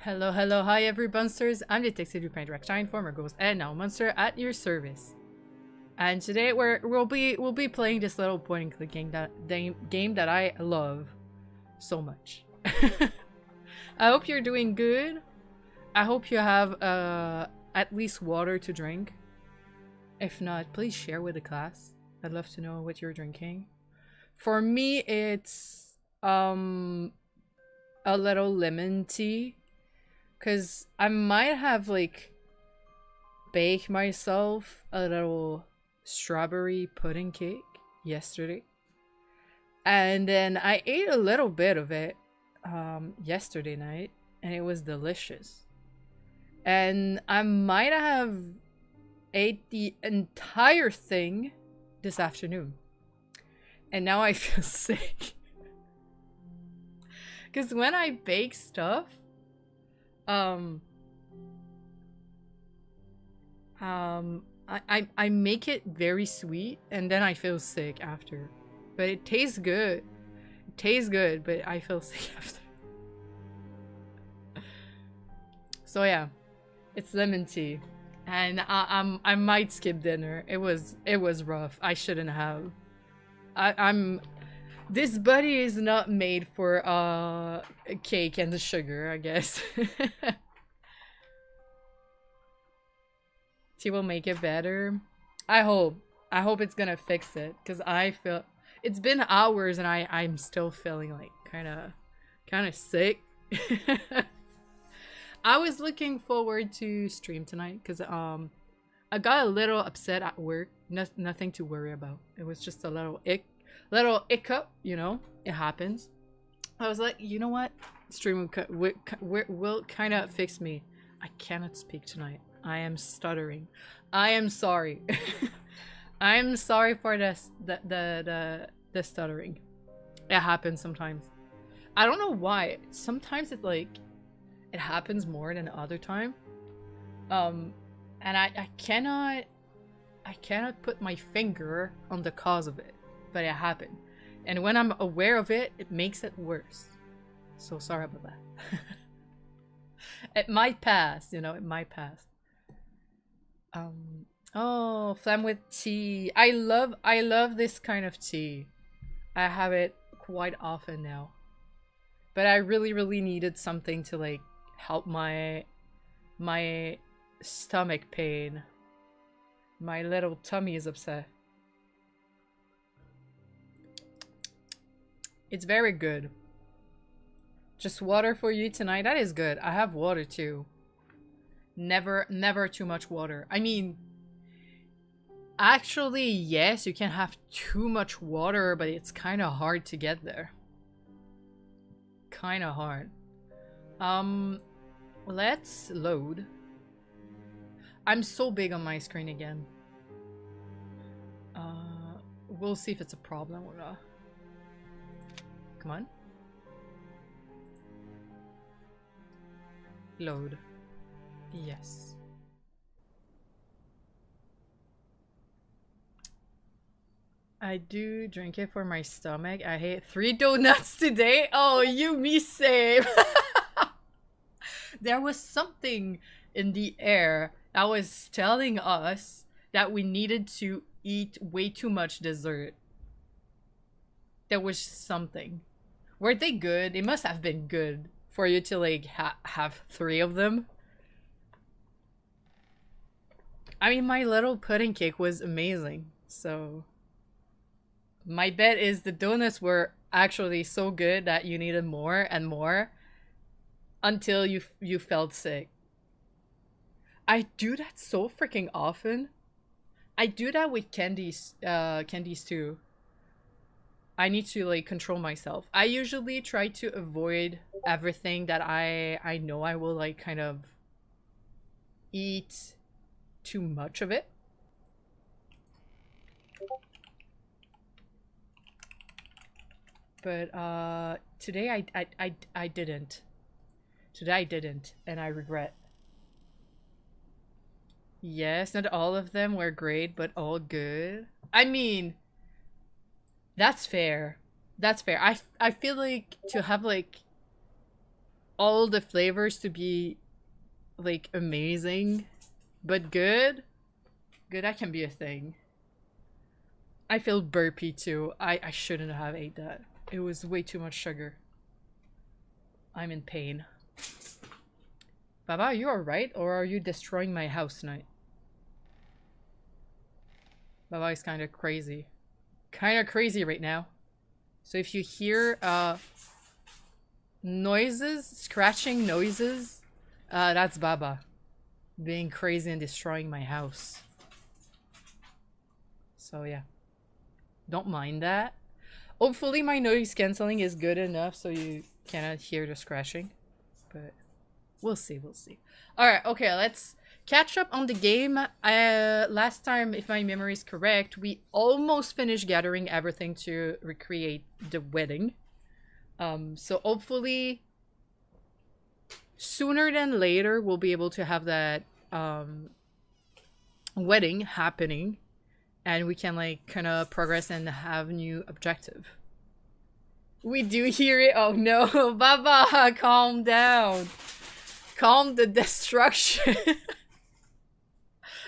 Hello, hello, hi every monsters. I'm Detective Lupin Dracstein, former ghost and now monster at your service. And today we'll be playing this little point and click game that I love so much. I hope you're doing good. I hope you have at least water to drink. If not, please share with the class. I'd love to know what you're drinking. For me, it's a little lemon tea. Cause I might have like baked myself a little strawberry pudding cake yesterday. And then I ate a little bit of it yesterday night and it was delicious. And I might have ate the entire thing this afternoon. And now I feel sick. Cause when I bake stuff, um I make it very sweet and then I feel sick after. But it tastes good. It tastes good, but I feel sick after. So yeah, it's lemon tea. And I might skip dinner. It was rough. I shouldn't have. I'm this buddy is not made for cake and the sugar, I guess. Tea will make it better. I hope. I hope it's gonna fix it. Cause I feel it's been hours and I'm still feeling like kinda sick. I was looking forward to stream tonight because I got a little upset at work. Nothing to worry about. It was just a little hiccup, you know. It happens. I was like, you know what? Stream will kind of fix me. I cannot speak tonight. I am stuttering. I am sorry. I am sorry for this the stuttering. It happens sometimes. I don't know why. Sometimes it happens more than the other time. And I cannot put my finger on the cause of it, but it happened. And when I'm aware of it, it makes it worse. So sorry about that. It might pass, you know, it might pass. Oh, flam with tea. I love this kind of tea. I have it quite often now. But I really needed something to like help my stomach pain. My little tummy is upset. It's very good. Just water for you tonight. That is good. I have water too. Never too much water. I mean, actually, yes, you can have too much water, but it's kind of hard to get there. Kind of hard. Let's load. I'm so big on my screen again. We'll see if it's a problem or not. Come on. Load. Yes. I do drink it for my stomach. I ate 3 donuts today. Oh, you me same. There was something in the air that was telling us that we needed to eat way too much dessert. There was something. Were they good? They must have been good for you to like have 3 of them. I mean, my little pudding cake was amazing, so my bet is the donuts were actually so good that you needed more and more until you felt sick. I do that so freaking often. I do that with candies too. I need to like control myself. I usually try to avoid everything that I know I will like kind of eat too much of it. But today I didn't. Today I didn't, and I regret. Yes, not all of them were great, but all good. I mean, that's fair. That's fair. I feel like to have like all the flavors to be like amazing, but good. Good, that can be a thing. I feel burpy too. I shouldn't have ate that. It was way too much sugar. I'm in pain. Baba, are you alright? Or are you destroying my house tonight? Baba is kind of crazy. Kind of crazy right now. So if you hear noises, scratching noises, that's Baba being crazy and destroying my house. So yeah, don't mind that. Hopefully my noise cancelling is good enough so you cannot hear the scratching, but we'll see, we'll see. All right, okay, let's catch up on the game. Last time, if my memory is correct, we almost finished gathering everything to recreate the wedding. So hopefully sooner than later we'll be able to have that wedding happening, and we can like kind of progress and have new objective. We do hear it. Oh no, Baba, calm down. Calm the destruction.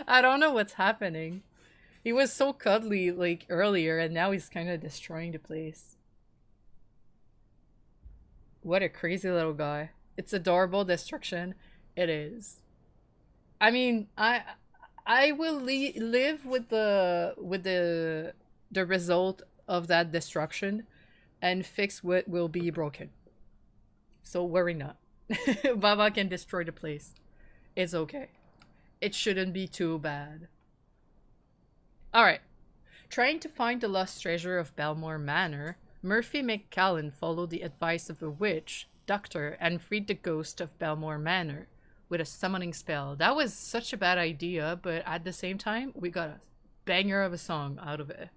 I don't know what's happening. He was so cuddly like earlier, and now he's kind of destroying the place. What a crazy little guy. It's adorable destruction. It is. I mean, I will live with the result of that destruction and fix what will be broken. So worry not. Baba can destroy the place. It's okay. It shouldn't be too bad. Alright. Trying to find the lost treasure of Belmore Manor, Murphy McCallan followed the advice of a witch, doctor, and freed the ghost of Belmore Manor with a summoning spell. That was such a bad idea, but at the same time, we got a banger of a song out of it.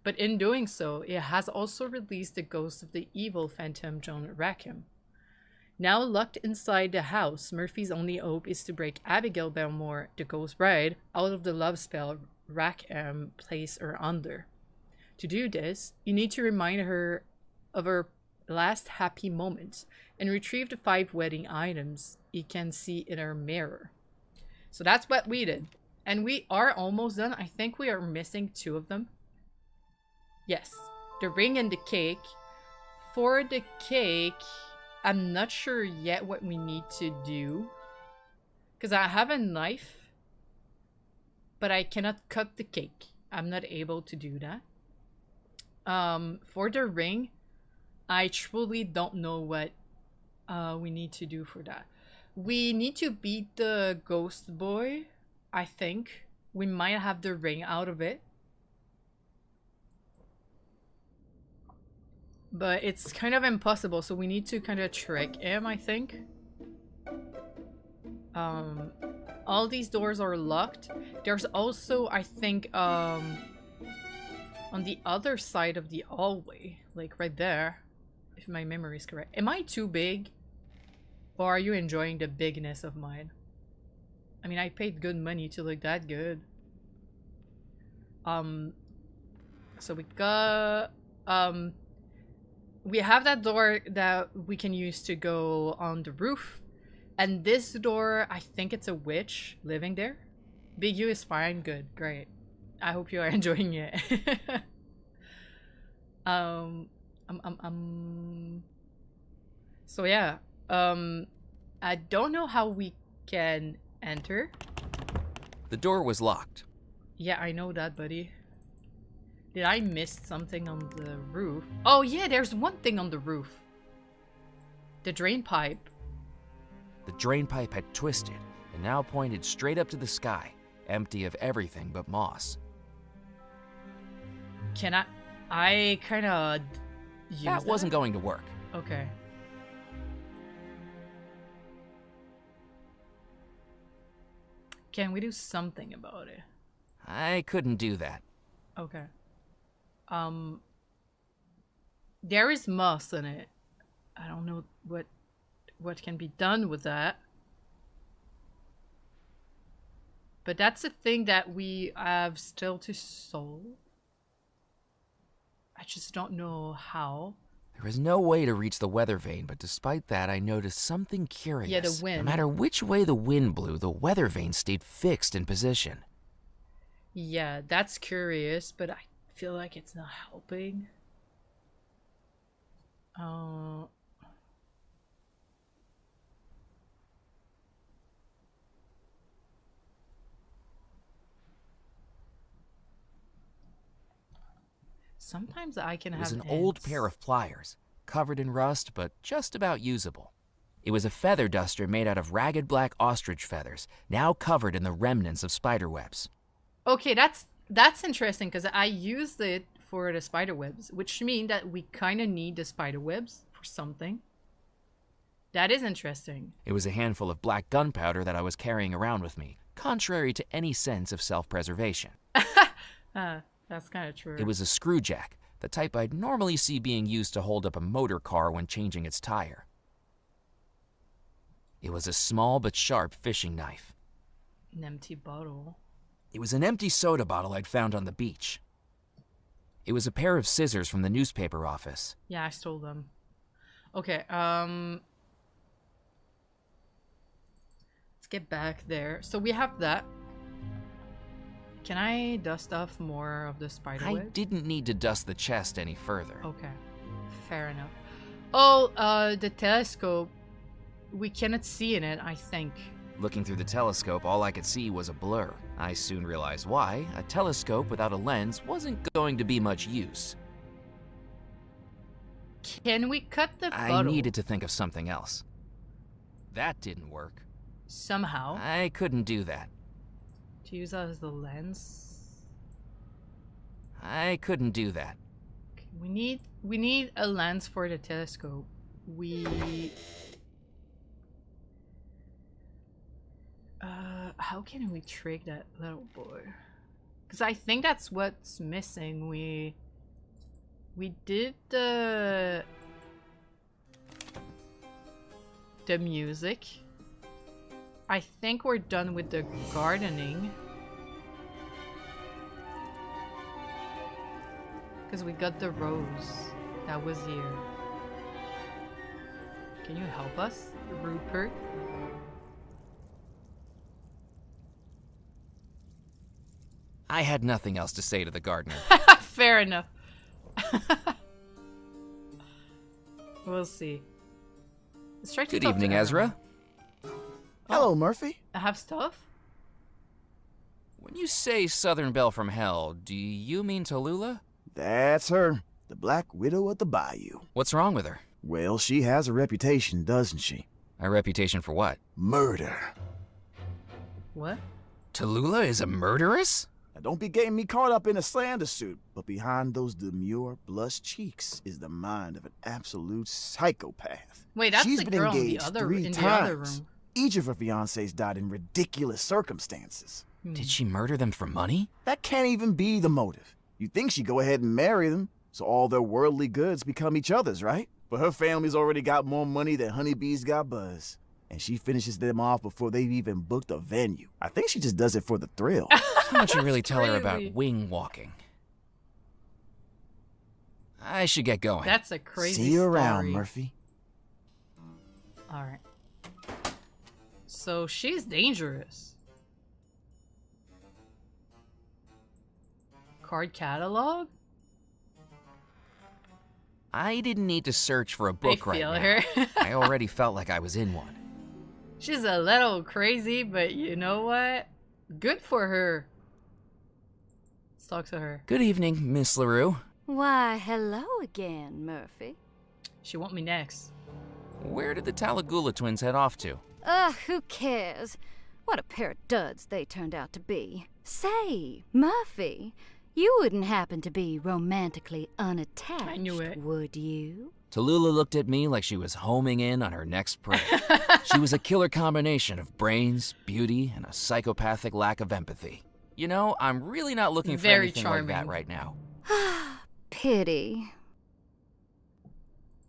But in doing so, it has also released the ghost of the evil phantom John Rackham. Now locked inside the house, Murphy's only hope is to break Abigail Belmore, the ghost bride, out of the love spell Rackham placed her under. To do this, you need to remind her of her last happy moments and retrieve the 5 wedding items you can see in her mirror. So that's what we did. And we are almost done. I think we are missing 2 of them. Yes, the ring and the cake. For the cake, I'm not sure yet what we need to do. Because I have a knife, but I cannot cut the cake. I'm not able to do that. For the ring, I truly don't know what we need to do for that. We need to beat the ghost boy, I think. We might have the ring out of it. But it's kind of impossible, so we need to kind of trick him, I think. All these doors are locked. There's also, I think, on the other side of the hallway, like right there, if my memory is correct. Am I too big? Or are you enjoying the bigness of mine? I mean, I paid good money to look that good. So we got, we have that door that we can use to go on the roof. And this door, I think it's a witch living there. Big U is fine. Good. Great. I hope you are enjoying it. So yeah. I don't know how we can enter. The door was locked. Yeah, I know that, buddy. Did I miss something on the roof? Oh yeah, there's one thing on the roof. The drain pipe. The drain pipe had twisted and now pointed straight up to the sky, empty of everything but moss. Can I kind of use That wasn't going to work. Okay. Can we do something about it? I couldn't do that. Okay. There is moss in it. I don't know what can be done with that. But that's a thing that we have still to solve. I just don't know how. There was no way to reach the weather vane, but despite that, I noticed something curious. Yeah, the wind. No matter which way the wind blew, the weather vane stayed fixed in position. Yeah, that's curious, but I feel like it's not helping. Sometimes I can have It was an old ants. pair of pliers, covered in rust, but just about usable. It was a feather duster made out of ragged black ostrich feathers, now covered in the remnants of spider webs. Okay, that's interesting because I used it for the spider webs, which means that we kind of need the spider webs for something. That is interesting. It was a handful of black gunpowder that I was carrying around with me, contrary to any sense of self-preservation. That's kind of true. It was a screw jack, the type I'd normally see being used to hold up a motor car when changing its tire. It was a small but sharp fishing knife. An empty bottle. It was an empty soda bottle I'd found on the beach. It was a pair of scissors from the newspaper office. Yeah, I stole them. Okay, let's get back there. So we have that. Can I dust off more of the spider I web? didn't need to dust the chest any further. Okay, fair enough. Oh, the telescope. We cannot see in it, I think. Looking through the telescope, all I could see was a blur. I soon realized why. A telescope without a lens wasn't going to be much use. Can we cut the bottle? I needed to think of something else. That didn't work. Somehow. I couldn't do that. To use that as the lens. I couldn't do that. We need a lens for the telescope. How can we trick that little boy? Because I think that's what's missing. We did the music. I think we're done with the gardening. Because we got the rose that was here. Can you help us, Rupert? I had nothing else to say to the gardener. Fair enough. We'll see. Let's try to Good talk to evening, Ezra. Hello, Murphy. I have stuff? When you say Southern Belle from Hell, do you mean Tallulah? That's her, the Black Widow of the Bayou. What's wrong with her? Well, she has a reputation, doesn't she? A reputation for what? Murder. What? Tallulah is a murderess? Now, don't be getting me caught up in a slander suit, but behind those demure, blush cheeks is the mind of an absolute psychopath. Wait, that's She's the been girl in the engaged other 3 in times. the other room. Each of her fiancés died in ridiculous circumstances. Did she murder them for money? That can't even be the motive. You'd think she'd go ahead and marry them, so all their worldly goods become each other's, right? But her family's already got more money than honeybees got buzz. And she finishes them off before they've even booked a venue. I think she just does it for the thrill. How much you really tell her crazy. about wing walking? I should get going. That's a crazy See you around, story. Murphy. Alright. So she's dangerous. Card catalog? I didn't need to search for a book I right feel now. her. I already felt like I was in one. She's a little crazy, but you know what? Good for her. Let's talk to her. Good evening, Miss LaRue. Why, hello again, Murphy. She want me next. Where did the Talagula twins head off to? Who cares? What a pair of duds they turned out to be. Say, Murphy, you wouldn't happen to be romantically unattached, I knew it. would you? Tallulah looked at me like she was homing in on her next prey. She was a killer combination of brains, beauty, and a psychopathic lack of empathy. You know, I'm really not looking for Very anything like that charming. right now. Pity.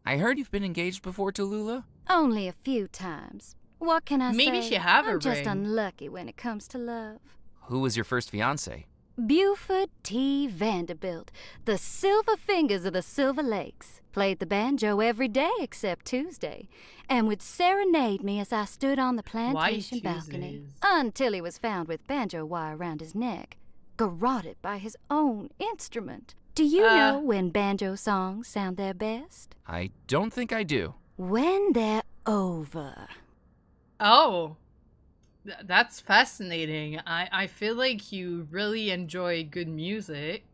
I heard you've been engaged before, Tallulah? Only a few times. What can I say? Maybe she have a I'm just ring. unlucky when it comes to love. Who was your first fiancé? Buford T. Vanderbilt, the Silver Fingers of the Silver Lakes, played the banjo every day except Tuesday, and would serenade me as I stood on the plantation balcony Tuesdays? until he was found with banjo wire around his neck, garroted by his own instrument. Do you know when banjo songs sound their best? I don't think I do. When they're over. Oh, that's fascinating. I feel like you really enjoy good music.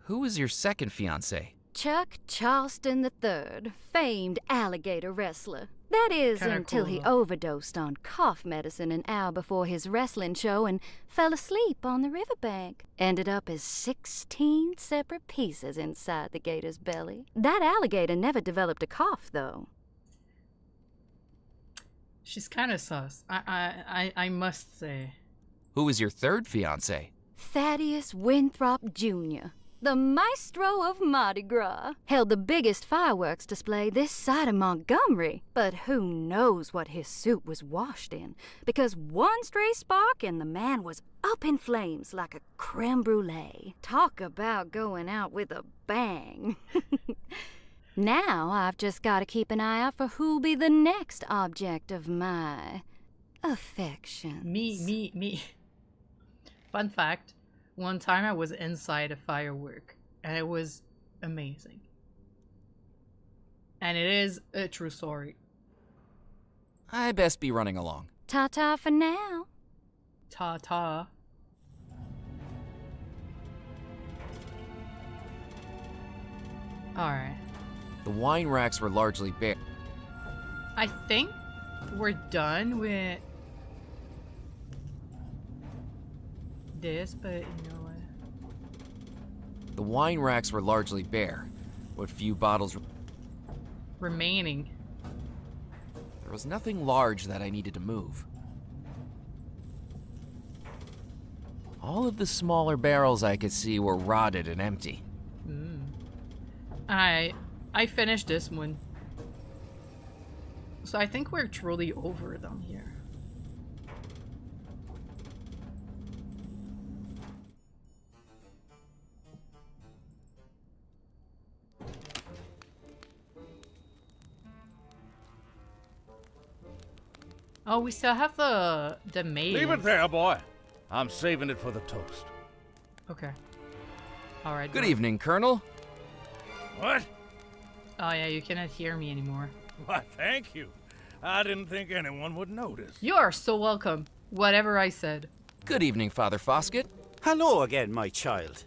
Who is your second fiancé? Chuck Charleston III, famed alligator wrestler. That is, Kinda until cool, he though. overdosed on cough medicine an hour before his wrestling show and fell asleep on the riverbank. Ended up as 16 separate pieces inside the gator's belly. That alligator never developed a cough, though. She's kind of sus. I must say. Who is your third fiancé? Thaddeus Winthrop Jr., the maestro of Mardi Gras, held the biggest fireworks display this side of Montgomery. But who knows what his suit was washed in, because one stray spark and the man was up in flames like a creme brulee. Talk about going out with a bang. Now I've just got to keep an eye out for who'll be the next object of my affection. Me. Fun fact, one time I was inside a firework and it was amazing. And it is a true story. I best be running along. Ta-ta for now. Ta-ta. Alright. The wine racks were largely bare. I think we're done with this, but you know what? The wine racks were largely bare. What few bottles... Remaining. There was nothing large that I needed to move. All of the smaller barrels I could see were rotted and empty. I finished this one. So I think we're truly over them here. Oh, we still have the maid. Leave it there, boy. I'm saving it for the toast. Okay. All right. Good go. evening, Colonel. What? Oh yeah, you cannot hear me anymore. Why, thank you. I didn't think anyone would notice. You are so welcome. Whatever I said. Good evening, Father Foskett. Hello again, my child.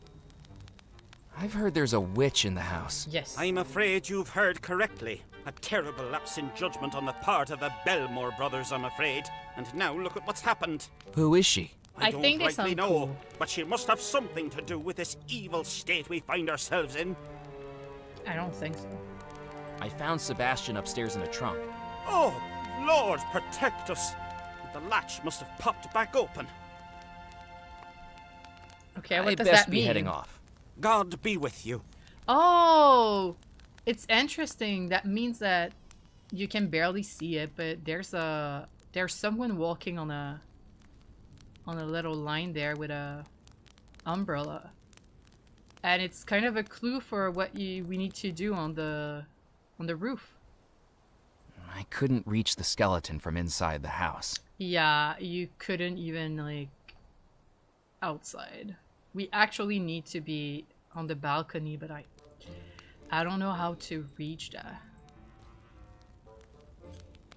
I've heard there's a witch in the house. Yes. I'm afraid you've heard correctly. A terrible lapse in judgment on the part of the Belmore brothers, I'm afraid. And now look at what's happened. Who is she? I don't think they rightly sound know, cool. but she must have something to do with this evil state we find ourselves in. I don't think so. I found Sebastian upstairs in a trunk. Oh, Lord, protect us. The latch must have popped back open. Okay, I what does best that be mean? heading off. God be with you. Oh, it's interesting. That means that you can barely see it, but there's someone walking on a little line there with a umbrella, and it's kind of a clue for what we need to do on the roof. I couldn't reach the skeleton from inside the house. Yeah, you couldn't even like outside. We actually need to be on the balcony, but I don't know how to reach that.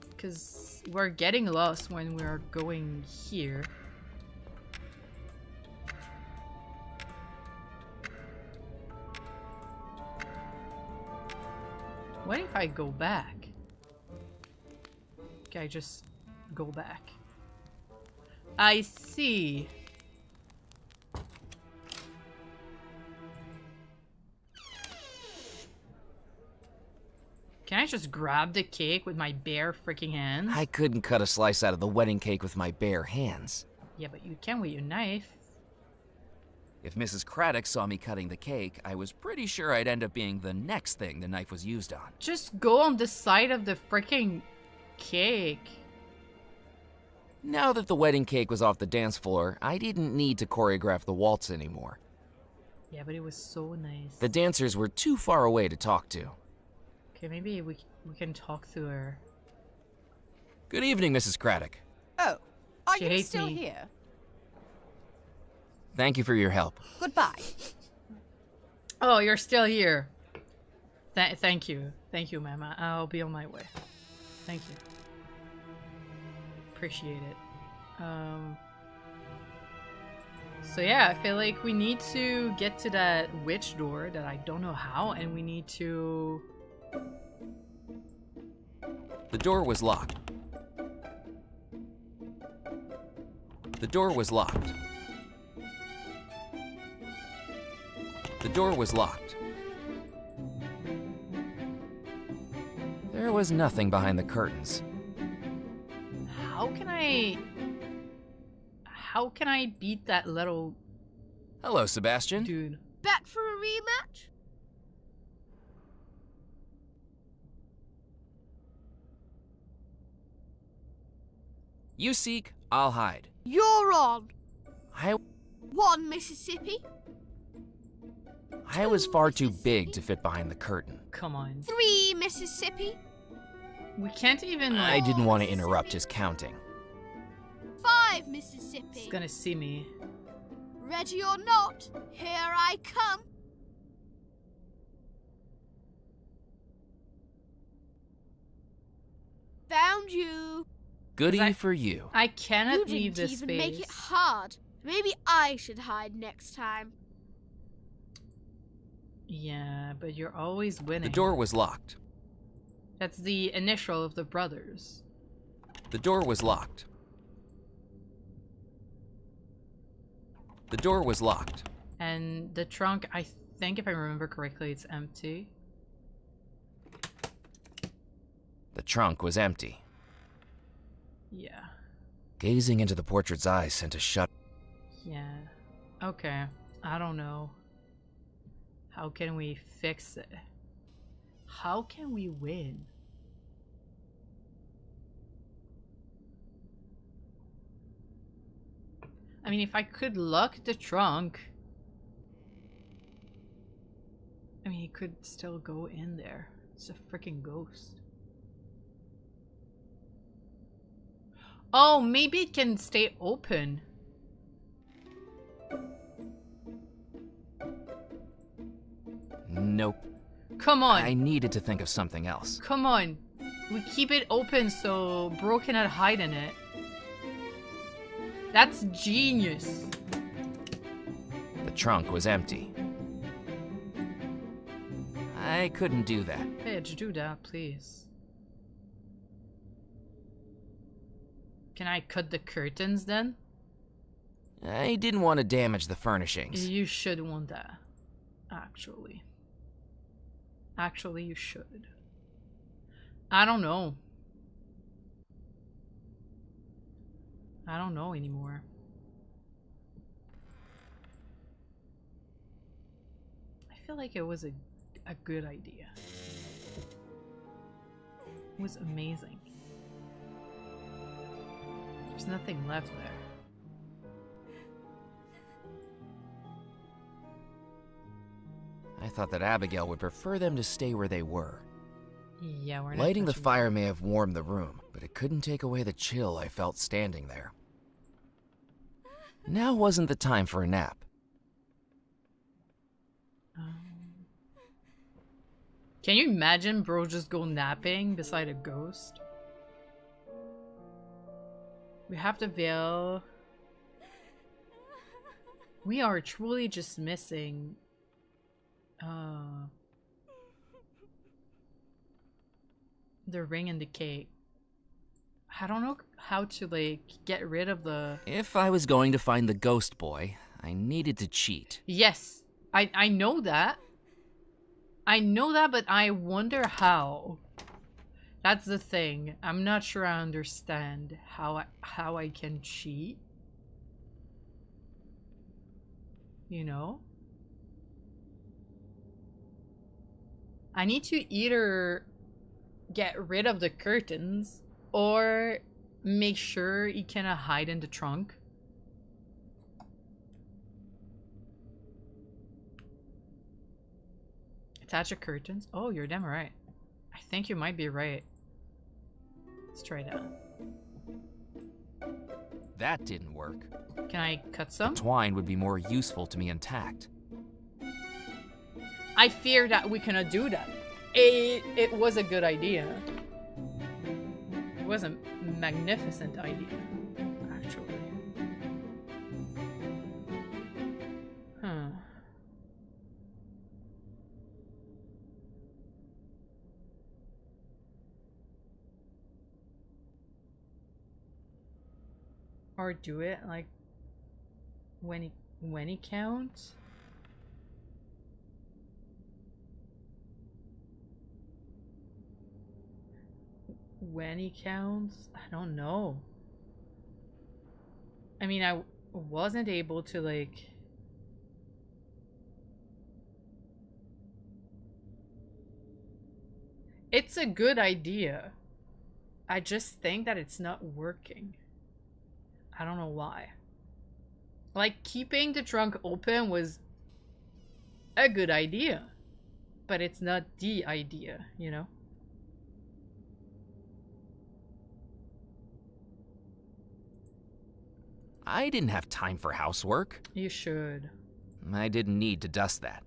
Because we're getting lost when we're going here. What if I go back? Okay, I just go back. I see. Can I just grab the cake with my bare freaking hands? I couldn't cut a slice out of the wedding cake with my bare hands. Yeah, but you can with your knife. If Mrs. Craddock saw me cutting the cake, I was pretty sure I'd end up being the next thing the knife was used on. Just go on the side of the freaking cake. Now that the wedding cake was off the dance floor, I didn't need to choreograph the waltz anymore. Yeah, but it was so nice. The dancers were too far away to talk to. Okay, maybe we can talk to her. Good evening, Mrs. Craddock. Oh, are She you hates still me. here? Thank you for your help. Goodbye. Oh, you're still here. Thank you. Thank you, ma'am. I'll be on my way. Thank you. Appreciate it. So yeah, I feel like we need to get to that witch door that I don't know how, and we need to... The door was locked. The door was locked. The door was locked. There was nothing behind the curtains. How can I beat that little Hello, Sebastian. dude? Back for a rematch? You seek, I'll hide. You're on. I 1 Mississippi, was far too big to fit behind the curtain. Come on. 3 Mississippi, We can't even I like... didn't want to interrupt his counting. 5 Mississippi. He's gonna see me. Ready or not, here I come. Found you. Goody for you. I cannot You leave didn't this even space. make it hard. Maybe I should hide next time. Yeah, but you're always winning. The door was locked. That's the initial of the brothers. The door was locked. The door was locked. And the trunk, I think if I remember correctly, it's empty. The trunk was empty. Yeah. Gazing into the portrait's eyes sent a shudder. Yeah. Okay. I don't know. How can we fix it? How can we win? I mean, if I could lock the trunk... I mean, he could still go in there. It's a freaking ghost. Oh, maybe it can stay open. Nope. Come on. I needed to think of something else. Come on. We keep it open so Bro cannot hide in it. That's genius. The trunk was empty. I couldn't do that. Bitch, do that, please. Can I cut the curtains then? I didn't want to damage the furnishings. You should want that. Actually. Actually, you should. I don't know. I don't know anymore. I feel like it was a good idea. It was amazing. There's nothing left there. I thought that Abigail would prefer them to stay where they were. Yeah, we're not Lighting the touching fire may have warmed the room, but it couldn't take away the chill I felt standing there. Now wasn't the time for a nap. Can you imagine Bro just go napping beside a ghost? We have the veil. We are truly just missing the ring and the cake. I don't know how to like get rid of the... If I was going to find the ghost boy, I needed to cheat. Yes, I know that. I know that, but I wonder how. That's the thing. I'm not sure I understand how I can cheat. You know? I need to either get rid of the curtains or make sure he cannot hide in the trunk. Attach the curtains. Oh, you're damn right. I think you might be right. Let's try that. That didn't work. Can I cut some? Twine would be more useful to me intact. I fear that we cannot do that. It was a good idea. It was a magnificent idea, actually. Huh. Or do it like when he counts. When he counts, I don't know. I mean, I wasn't able to like. It's a good idea. I just think that it's not working. I don't know why. Like, keeping the trunk open was a good idea, but it's not the idea, you know? I didn't have time for housework. You should. I didn't need to dust that.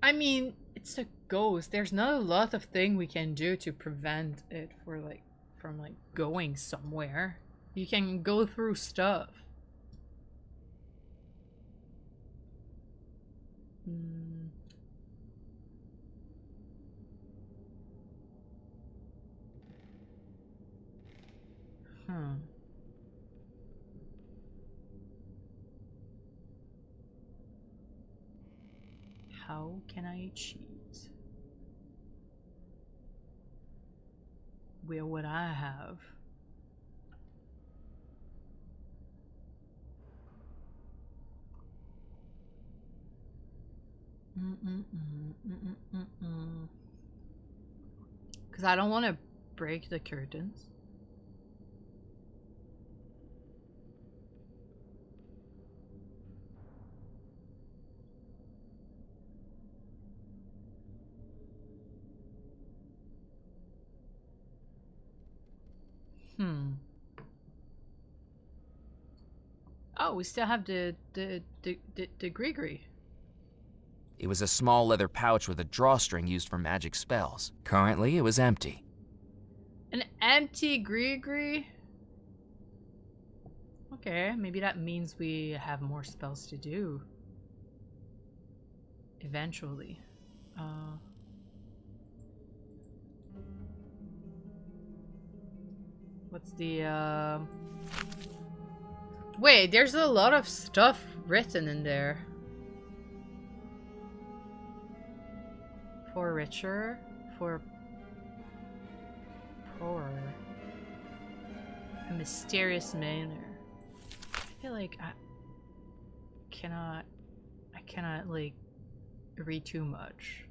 I mean, it's a ghost. There's not a lot of thing we can do to prevent it from going somewhere. You can go through stuff. How can I cheat? Where would I have? Because I don't want to break the curtains. Oh, we still have the Grigri. It was a small leather pouch with a drawstring used for magic spells. Currently, it was empty. An empty Grigri? Okay, maybe that means we have more spells to do. Eventually. What's the, Wait, there's a lot of stuff written in there. For richer, for poorer. A mysterious manner. I feel like I cannot like read too much.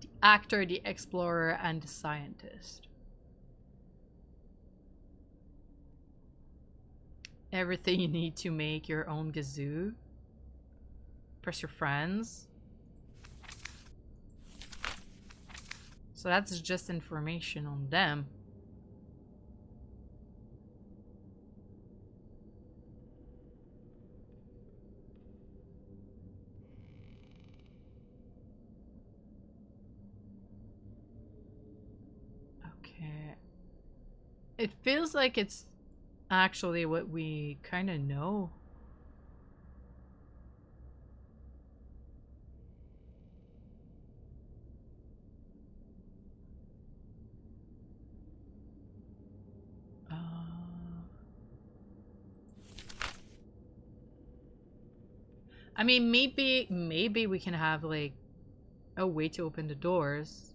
The actor, the explorer, and the scientist. Everything you need to make your own gazoo. Press your friends. So that's just information on them. Okay. It feels like it's actually what we kind of know. I mean, maybe we can have like a way to open the doors.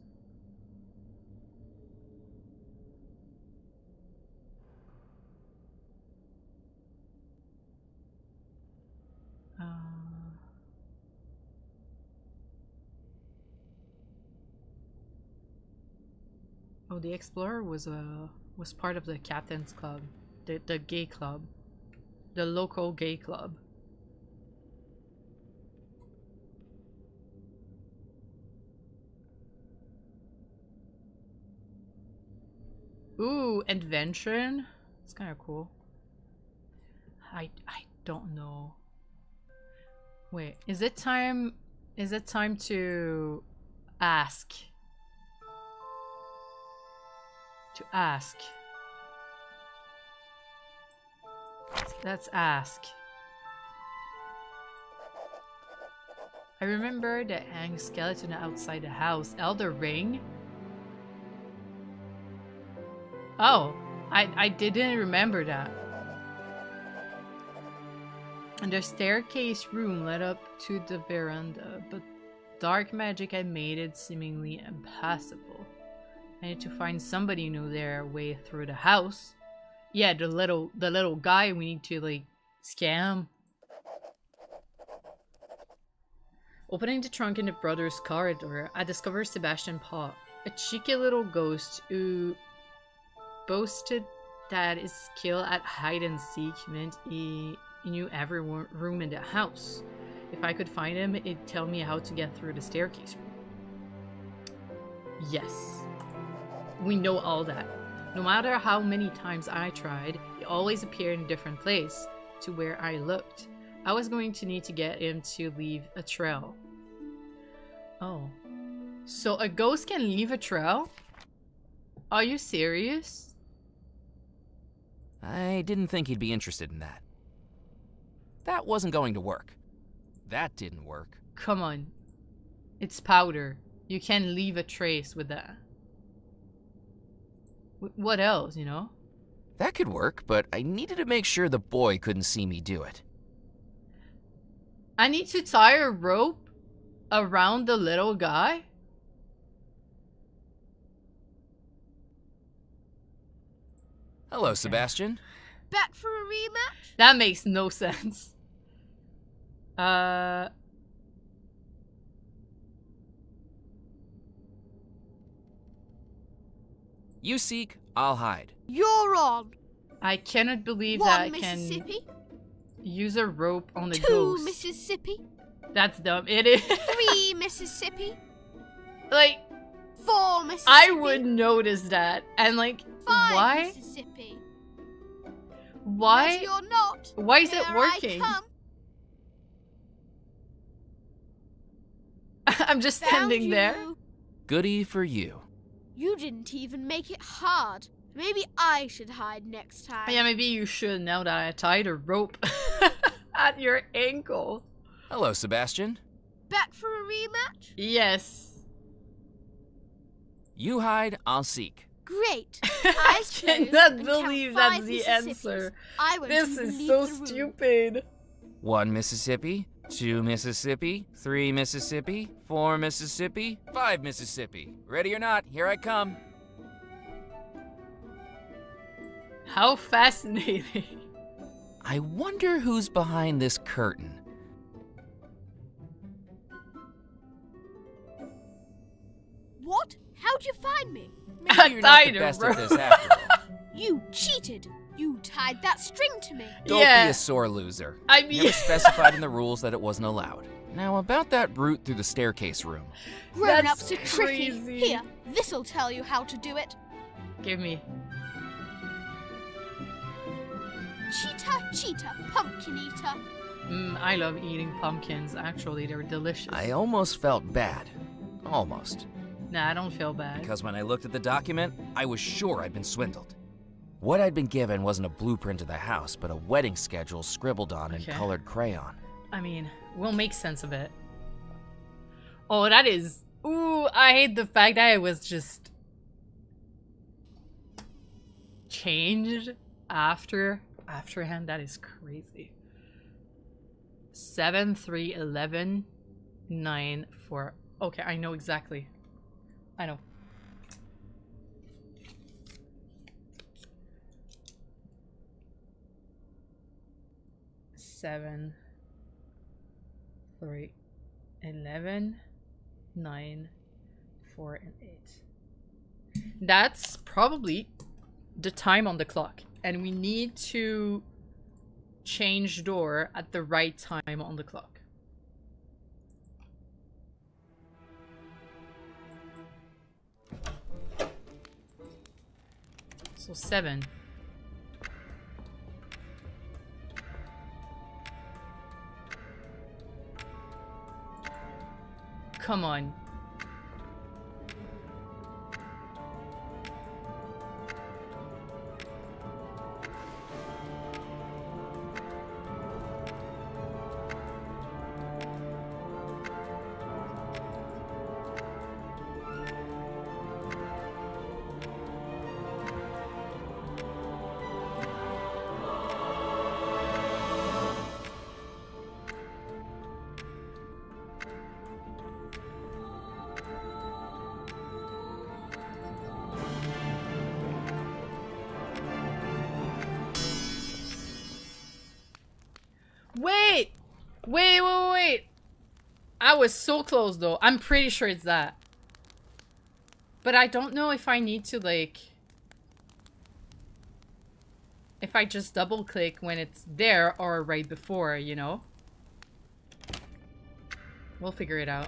Oh, the Explorer was part of the captain's club, the gay club, the local gay club. Ooh, adventuring. It's kind of cool. I don't know. Wait, is it time? Is it time to ask? To ask. Let's ask. I remember the hanged skeleton outside the house. Elder Ring? Oh, I didn't remember that. And the staircase room led up to the veranda, but dark magic had made it seemingly impassable. I need to find somebody who knew their way through the house. Yeah, the little guy we need to like scam. Opening the trunk in the brother's corridor, I discovered Sebastian Paw, a cheeky little ghost who boasted that his skill at hide and seek meant he knew every room in the house. If I could find him, it'd tell me how to get through the staircase room. Yes. We know all that. No matter how many times I tried, he always appeared in a different place to where I looked. I was going to need to get him to leave a trail. Oh. So a ghost can leave a trail? Are you serious? I didn't think he'd be interested in that. That wasn't going to work. That didn't work. Come on. It's powder. You can leave a trace with that. What else, you know? That could work, but I needed to make sure the boy couldn't see me do it. I need to tie a rope around the little guy? Hello, Sebastian. Back for a rematch? That makes no sense. You seek, I'll hide. You're on. I cannot believe One that I Mississippi. can use a rope on the Two ghost. Mississippi. That's dumb. It is. 3 Mississippi. Like, 4 Mississippi. I would notice that. And like, 5 why? Mississippi. Why? As you're not. Why is it Here working? I come. I'm just Found standing you. there. Goody for you. You didn't even make it hard. Maybe I should hide next time. Yeah, maybe you should now that I tied a rope at your ankle. Hello, Sebastian. Back for a rematch? Yes. You hide, I'll seek. Great. I Eyes closed cannot and believe count 5 that's the Mississippis. answer. I won't This even is leave so the room. stupid. 1 Mississippi, 2 Mississippi, 3 Mississippi, 4 Mississippi, 5 Mississippi. Ready or not, here I come. How fascinating. I wonder who's behind this curtain. What? How'd you find me? Maybe you're not the tied a best rope. at this after all. You cheated. You tied that string to me. Don't Yeah. be a sore loser. I mean, Never specified in the rules that it wasn't allowed. Now about that route through the staircase room. Grown-ups That's are tricky. crazy. Here, this'll tell you how to do it. give me. Cheetah, cheetah, pumpkin eater. I love eating pumpkins. Actually, they're delicious. I almost felt bad. Almost. Nah, I don't feel bad. Because when I looked at the document, I was sure I'd been swindled. What I'd been given wasn't a blueprint of the house, but a wedding schedule scribbled on in Okay. colored crayon. I mean, we'll make sense of it. Oh, that is... Ooh, I hate the fact that it was just... changed afterhand. That is crazy. 7, 3, 11, 9, 4. Okay, I know exactly. I know. Seven, 3, 11, 9, 4, and 8. That's probably the time on the clock. And we need to change door at the right time on the clock. So 7. Come on. Wait! Wait. I was so close though. I'm pretty sure it's that. But I don't know if I need to like... If I just double click when it's there or right before, you know? We'll figure it out.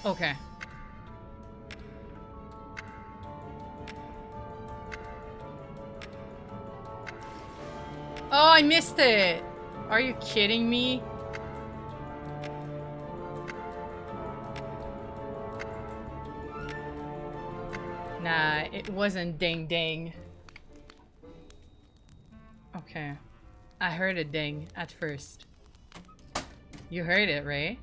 Okay. Oh, I missed it! Are you kidding me? Nah, it wasn't ding ding. Okay. I heard a ding at first. You heard it, right?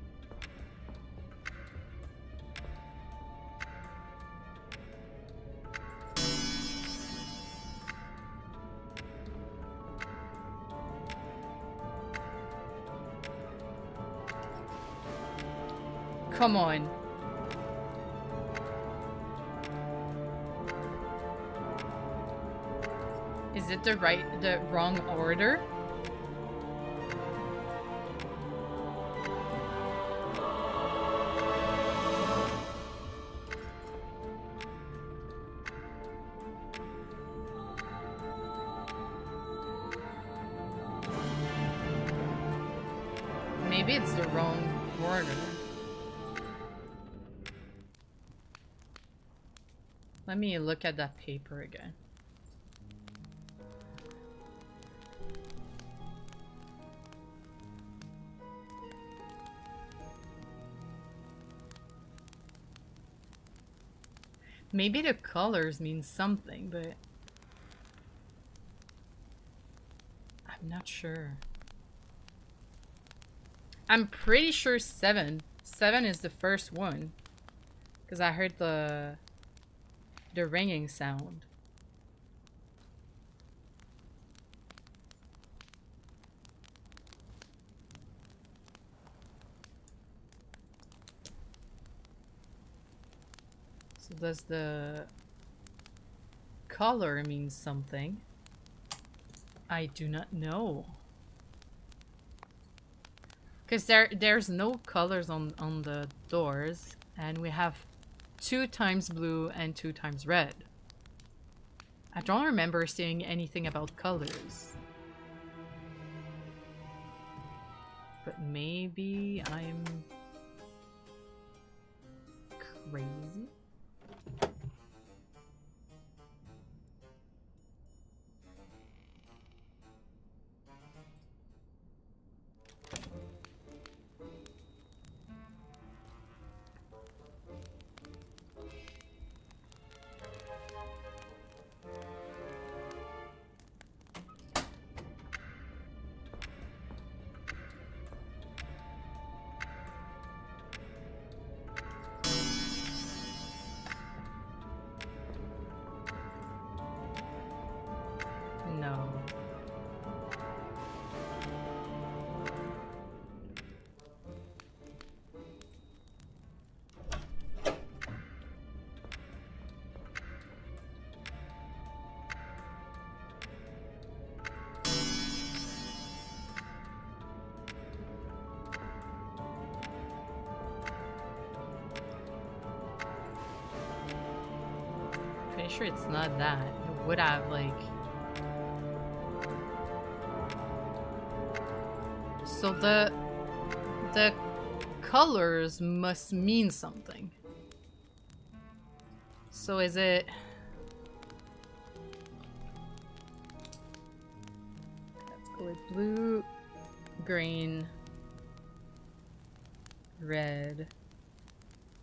Come on. Is it the wrong order? Maybe it's the wrong order. Let me look at that paper again. Maybe the colors mean something, but I'm not sure. I'm pretty sure 7. 7 is the first one. Because I heard the ringing sound. So does the color mean something? I do not know. Because there's no colors on the doors, and we have 2 times blue and 2 times red. I don't remember seeing anything about colors. But maybe I'm crazy? Pretty sure it's not that. It would have, like... So the colors must mean something. So is it... Let's go with blue, green, red,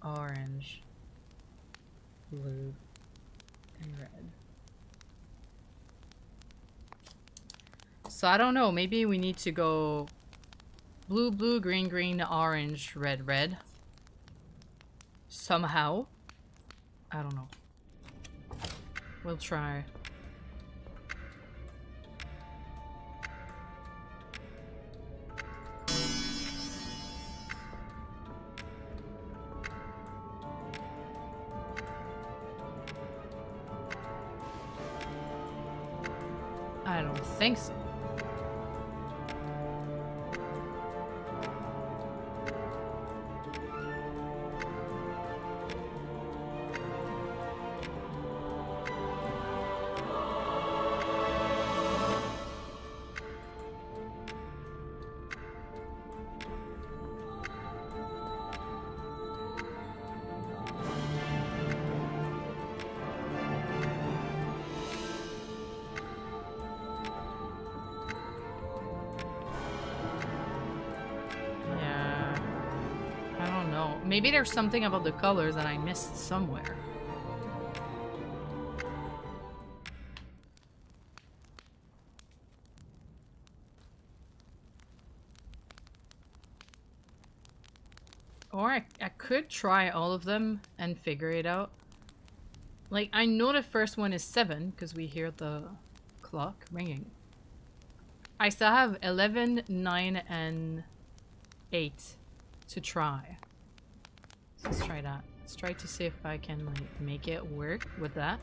orange, blue, and red. So I don't know, maybe we need to go blue, blue, green, green, orange, red, red. Somehow. I don't know. We'll try. I don't think so. Maybe there's something about the colors that I missed somewhere. Or I could try all of them and figure it out. Like, I know the first one is 7 because we hear the clock ringing. I still have 11, 9, and 8 to try. Let's try that. Let's try to see if I can like make it work with that.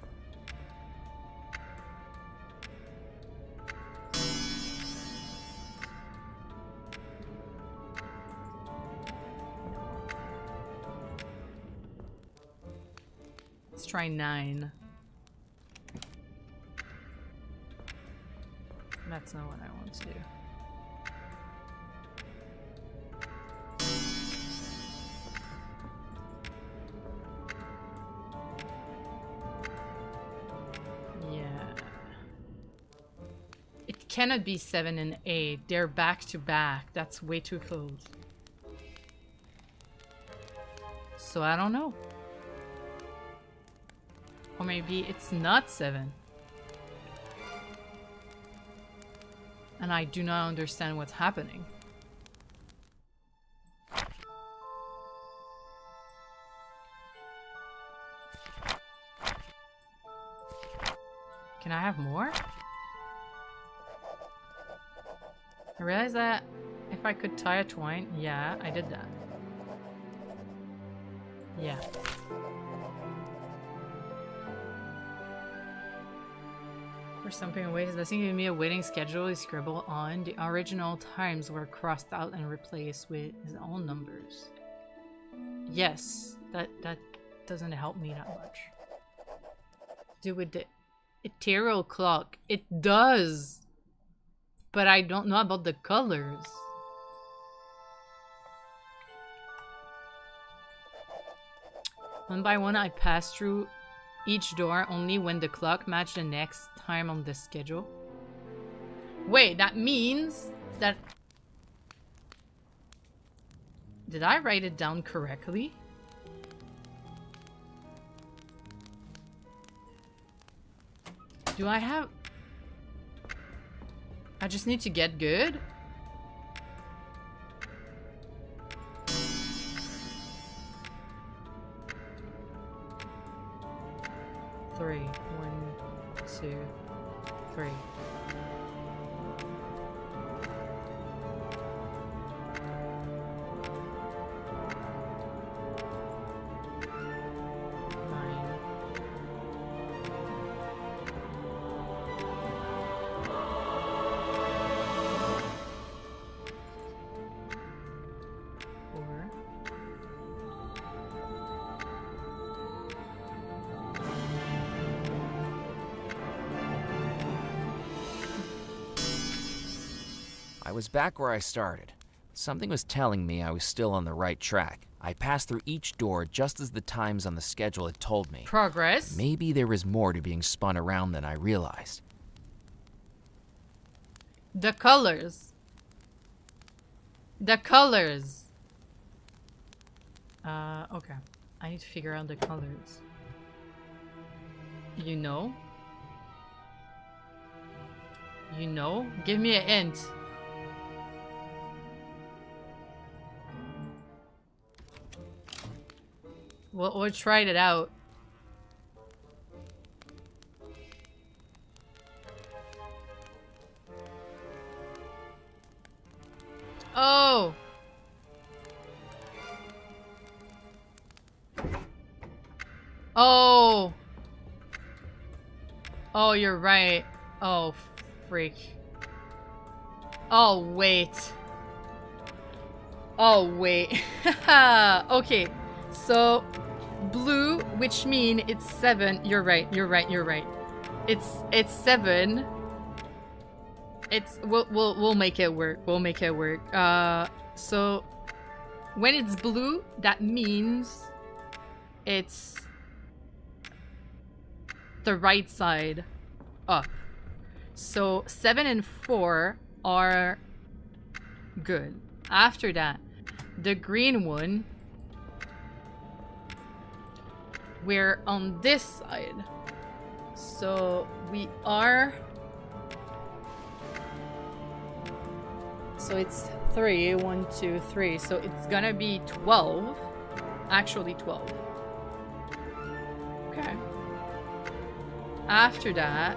Let's try 9. That's not what I want to do. Cannot be 7 and 8. They're back to back. That's way too close. So I don't know. Or maybe it's not 7. And I do not understand what's happening. Can I have more? I realized that if I could tie a twine, yeah, I did that. Yeah. For something ways, doesn't give me a waiting schedule is scribbled on. The original times were crossed out and replaced with his own numbers. Yes, that doesn't help me that much. Do with the ethereal clock. It does! But I don't know about the colors. One by one, I passed through each door only when the clock matched the next time on the schedule. Wait, that means that... Did I write it down correctly? Do I have... I just need to get good? Three. 1, 2, 3. I was back where I started. Something was telling me I was still on the right track. I passed through each door just as the times on the schedule had told me. Progress. Maybe there was more to being spun around than I realized. The colors. The colors. Okay. I need to figure out the colors. You know? You know? Give me a hint. We'll try it out. Oh! Oh! Oh, you're right. Oh, freak. Oh, wait. Oh, wait. Okay, so blue, which mean it's 7. You're right. It's 7. We'll make it work. We'll make it work. So when it's blue, that means it's the right side up. So 7 and 4 are good. After that, the green one, we're on this side. So we are... So it's 3, 1, 2, 3. So it's gonna be 12. Actually 12. Okay. After that,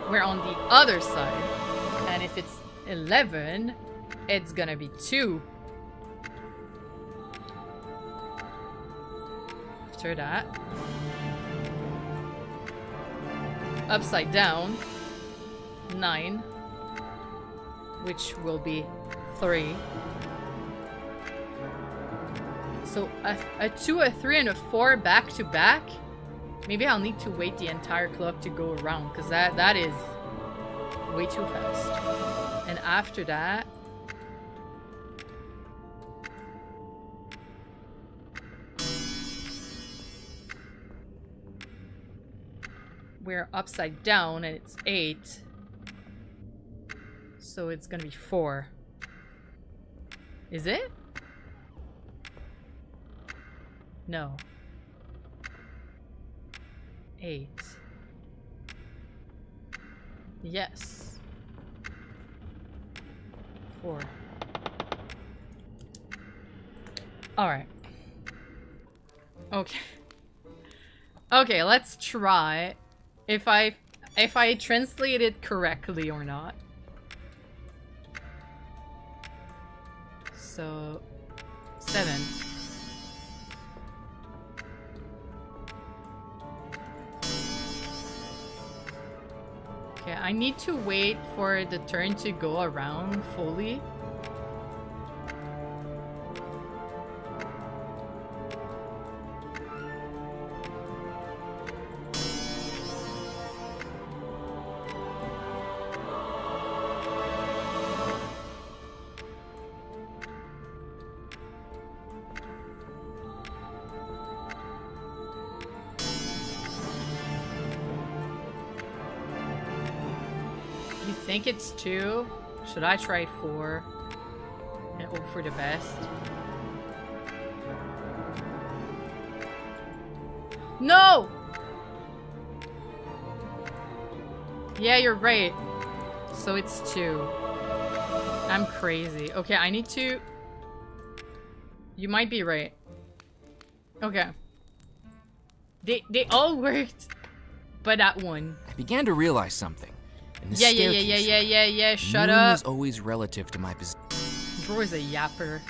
we're on the other side. And if it's 11, it's gonna be 2. After that, upside down, 9, which will be 3. So a 2, a 3, and a 4 back to back. Maybe I'll need to wait the entire clock to go around, because that is way too fast. And after that, we're upside down and it's 8. So it's gonna be 4. Is it? No. 8. Yes. 4. Alright. Okay. Okay, let's try if I translate it correctly or not. So 7. Okay, I need to wait for the turn to go around fully. I think it's 2. Should I try 4 and hope for the best? No! Yeah, you're right. So it's 2. I'm crazy. Okay, I need to... You might be right. Okay. They all worked, but that one. I began to realize something. In the Yeah, staircase, shut moon up. was always relative to my position. Bro is a yapper.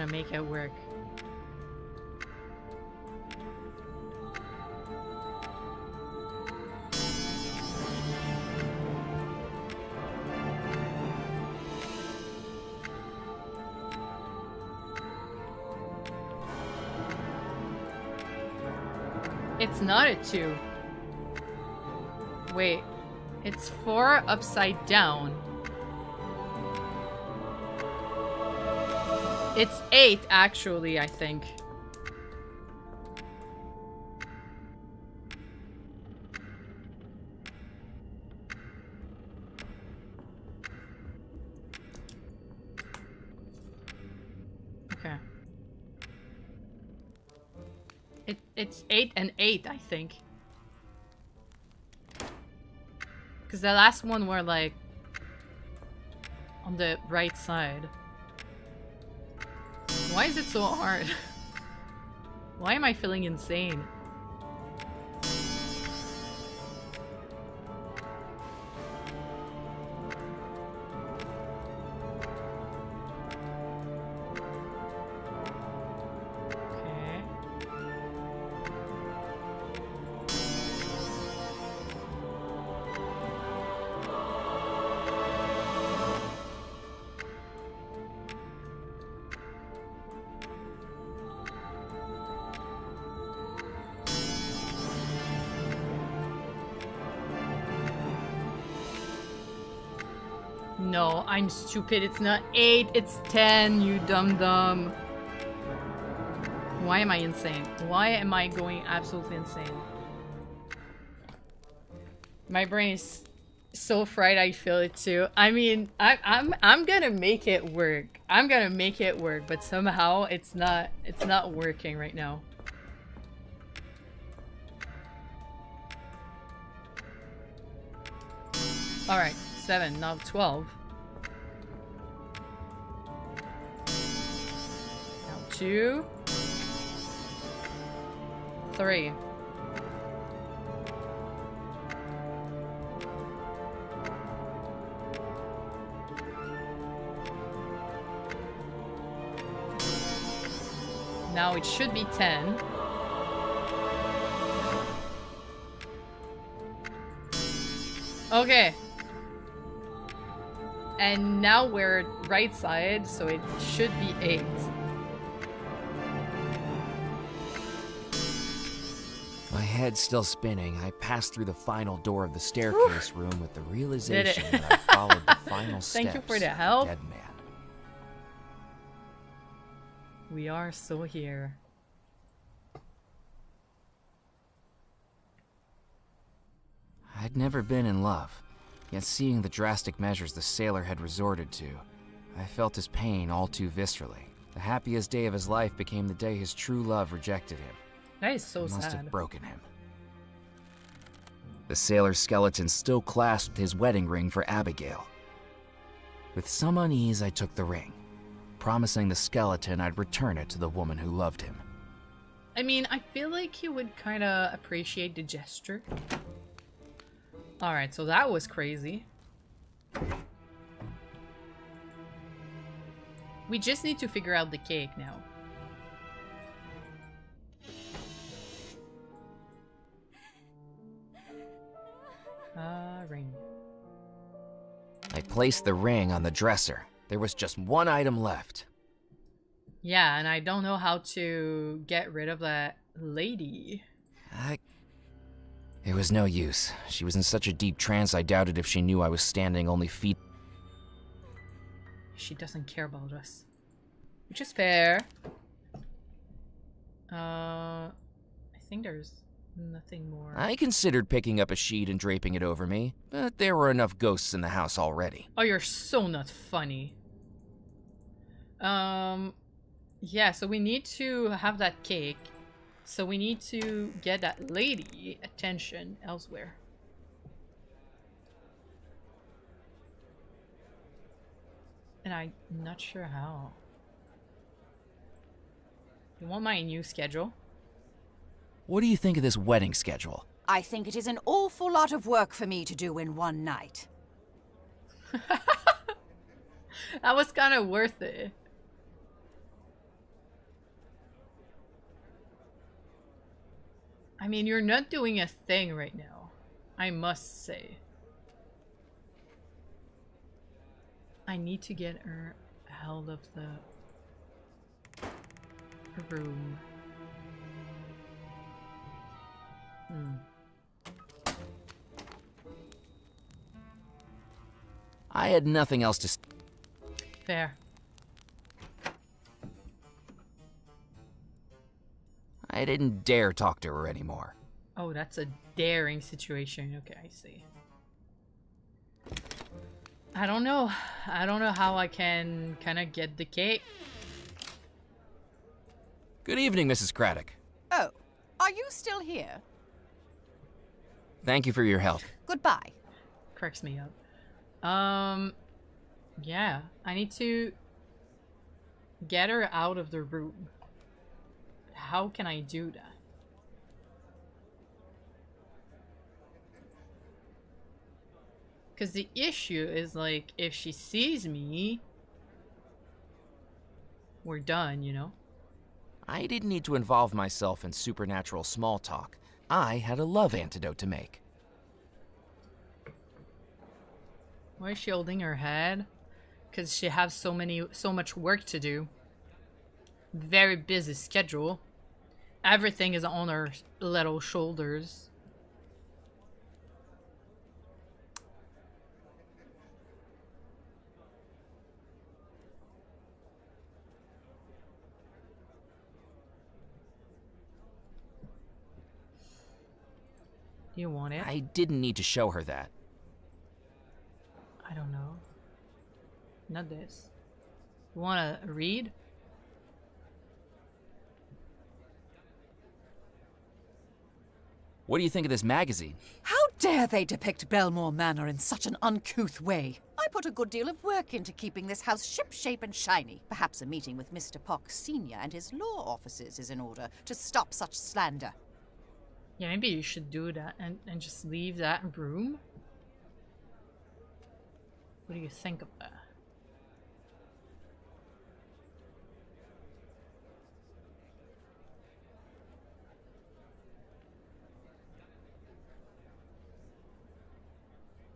gonna make it work. It's not a 2. Wait. It's 4 upside down. It's 8, actually, I think. Okay. It's 8 and 8, I think. Because the last one were like on the right side. Why is it so hard? Why am I feeling insane? No, I'm stupid. It's not 8, it's 10, you dum-dum. Why am I insane? Why am I going absolutely insane? My brain is so fried, I feel it too. I mean, I'm gonna make it work. I'm gonna make it work, but somehow it's not working right now. All right, 7, now 12. Now 2, 3. Now it should be 10. Okay. And now we're right side, so it should be 8. My head's still spinning. I passed through the final door of the staircase room with the realization that I followed the final steps. Thank you for the help. Of a dead man. We are so here. I'd never been in love, yet seeing the drastic measures the sailor had resorted to, I felt his pain all too viscerally. The happiest day of his life became the day his true love rejected him. That is so It must sad. have broken him. The sailor's skeleton still clasped his wedding ring for Abigail. With some unease, I took the ring, promising the skeleton I'd return it to the woman who loved him. I mean, I feel like he would kind of appreciate the gesture. Alright, so that was crazy. We just need to figure out the cake now. Ring. I placed the ring on the dresser. There was just one item left. Yeah, and I don't know how to get rid of that lady. It was no use. She was in such a deep trance I doubted if she knew I was standing only feet. She doesn't care about us. Which is fair. I think there's nothing more. I considered picking up a sheet and draping it over me, but there were enough ghosts in the house already. Oh, you're so not funny. Yeah, so we need to have that cake. So we need to get that lady attention elsewhere. And I'm not sure how. You want my new schedule? What do you think of this wedding schedule? I think it is an awful lot of work for me to do in one night. That was kind of worth it. I mean, you're not doing a thing right now, I must say. I need to get her out of the room. I had nothing else to Fair. I didn't dare talk to her anymore. Oh, that's a daring situation. Okay, I see. I don't know. I don't know how I can kind of get the cake. Good evening, Mrs. Craddock. Oh, are you still here? Thank you for your help. Goodbye. Cracks me up. Yeah, I need to get her out of the room. How can I do that? Because the issue is, like, if she sees me, we're done, you know? I didn't need to involve myself in supernatural small talk. I had a love antidote to make. Why is she holding her head? Because she has so much work to do. Very busy schedule. Everything is on her little shoulders. Do you want it? I didn't need to show her that. I don't know. Not this. You wanna read? What do you think of this magazine? How dare they depict Belmore Manor in such an uncouth way? I put a good deal of work into keeping this house shipshape and shiny. Perhaps a meeting with Mr. Pock Sr. and his law offices is in order to stop such slander. Yeah, maybe you should do that and just leave that room. What do you think of that?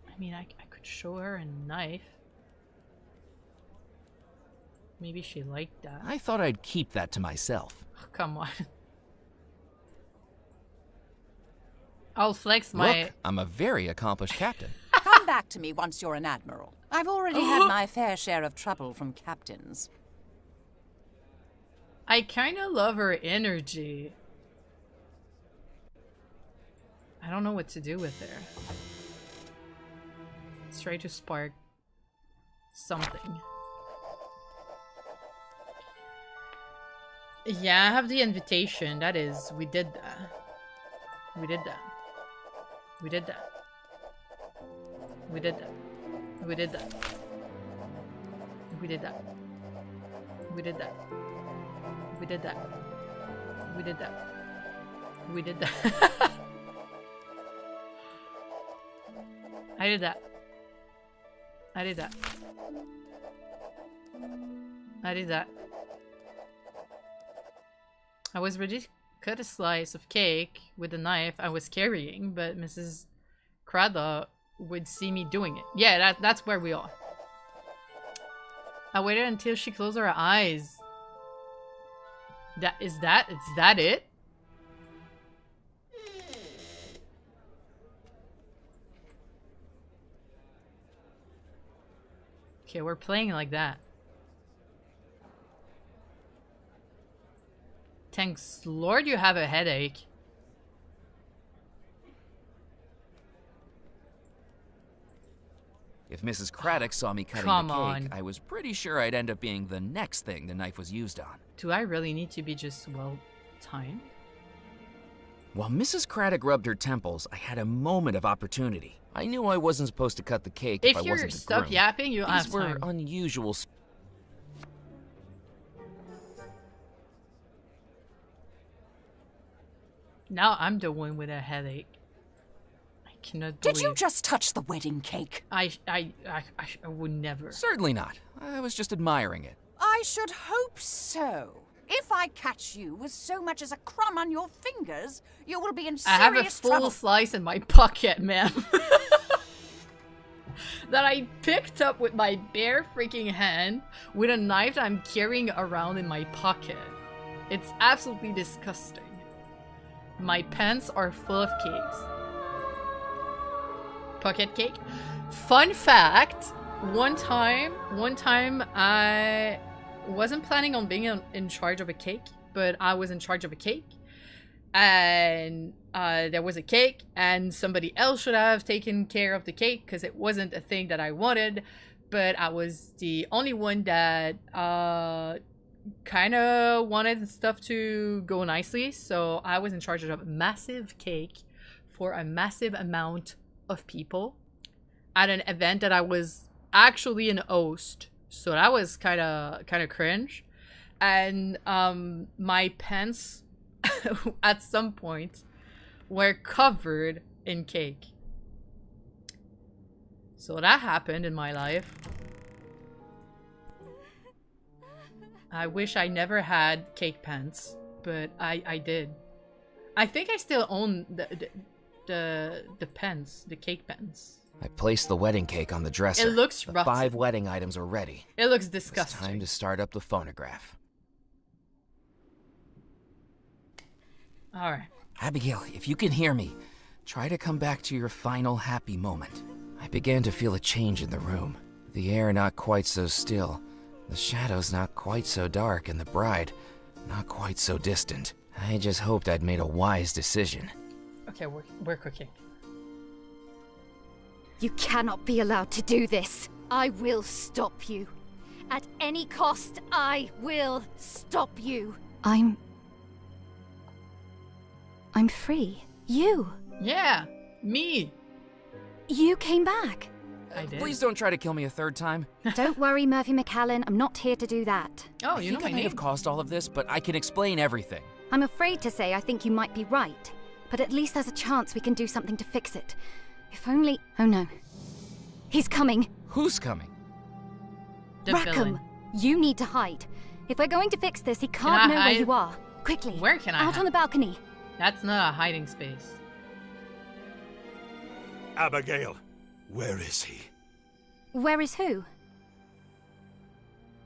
I mean, I could show her a knife. Maybe she liked that. I thought I'd keep that to myself. Oh, come on. I'll flex my... Look, I'm a very accomplished captain. Come back to me once you're an admiral. I've already had my fair share of trouble from captains. I kind of love her energy. I don't know what to do with her. Let's try to spark something. Yeah, I have the invitation. That is, we did that. We did that. We did that. We did that. We did that. We did that. We did that. We did that. We did that. We did that. I did that. I did that. I did that. I was ready to cut a slice of cake with the knife I was carrying, but Mrs. Craddock would see me doing it. Yeah, that's where we are. I waited until she closed her eyes. Is that it? Okay, we're playing like that. Thanks Lord you have a headache. If Mrs. Craddock saw me cutting Come the cake, on. I was pretty sure I'd end up being the next thing the knife was used on. Do I really need to be just well timed? While Mrs. Craddock rubbed her temples, I had a moment of opportunity. I knew I wasn't supposed to cut the cake if I If you're wasn't the stuck groom. yapping, you These have were time. unusual. Now I'm the one with a headache. I cannot Did believe. you just touch the wedding cake? I would never. Certainly not. I was just admiring it. I should hope so. If I catch you with so much as a crumb on your fingers, you will be in I have a serious full trouble. slice in my pocket, ma'am. That I picked up with my bare freaking hand with a knife that I'm carrying around in my pocket. It's absolutely disgusting. My pants are full of cakes. Pocket cake. Fun fact, one time I wasn't planning on being in charge of a cake, but I was in charge of a cake. And there was a cake, and somebody else should have taken care of the cake because it wasn't a thing that I wanted, but I was the only one that kind of wanted stuff to go nicely, so I was in charge of a massive cake for a massive amount of people at an event that I was actually an host, so that was kind of cringe. And my pants at some point were covered in cake. So that happened in my life. I wish I never had cake pants, but I did. I think I still own the pens, the cake pens. I placed the wedding cake on the dresser. It looks the rotten. 5 wedding items are ready. It looks It's disgusting. time to start up the phonograph. All right. Abigail, if you can hear me, try to come back to your final happy moment. I began to feel a change in the room. The air not quite so still, the shadows not quite so dark, and the bride not quite so distant. I just hoped I'd made a wise decision. Okay, we're cooking. You cannot be allowed to do this. I will stop you. At any cost, I will stop you. I'm free. You. Yeah, me. You came back. I did. Please don't try to kill me a third time. Don't worry, Murphy McAllen. I'm not here to do that. Oh, I you know think my I may name. have caused all of this, but I can explain everything. I'm afraid to say I think you might be right. But at least there's a chance we can do something to fix it. If only... Oh no. He's coming. Who's coming? The Rackham, villain. you need to hide. If we're going to fix this, he I can't know where hide? you are. Quickly. Where can I Out hide? on the balcony. That's not a hiding space. Abigail, where is he? Where is who?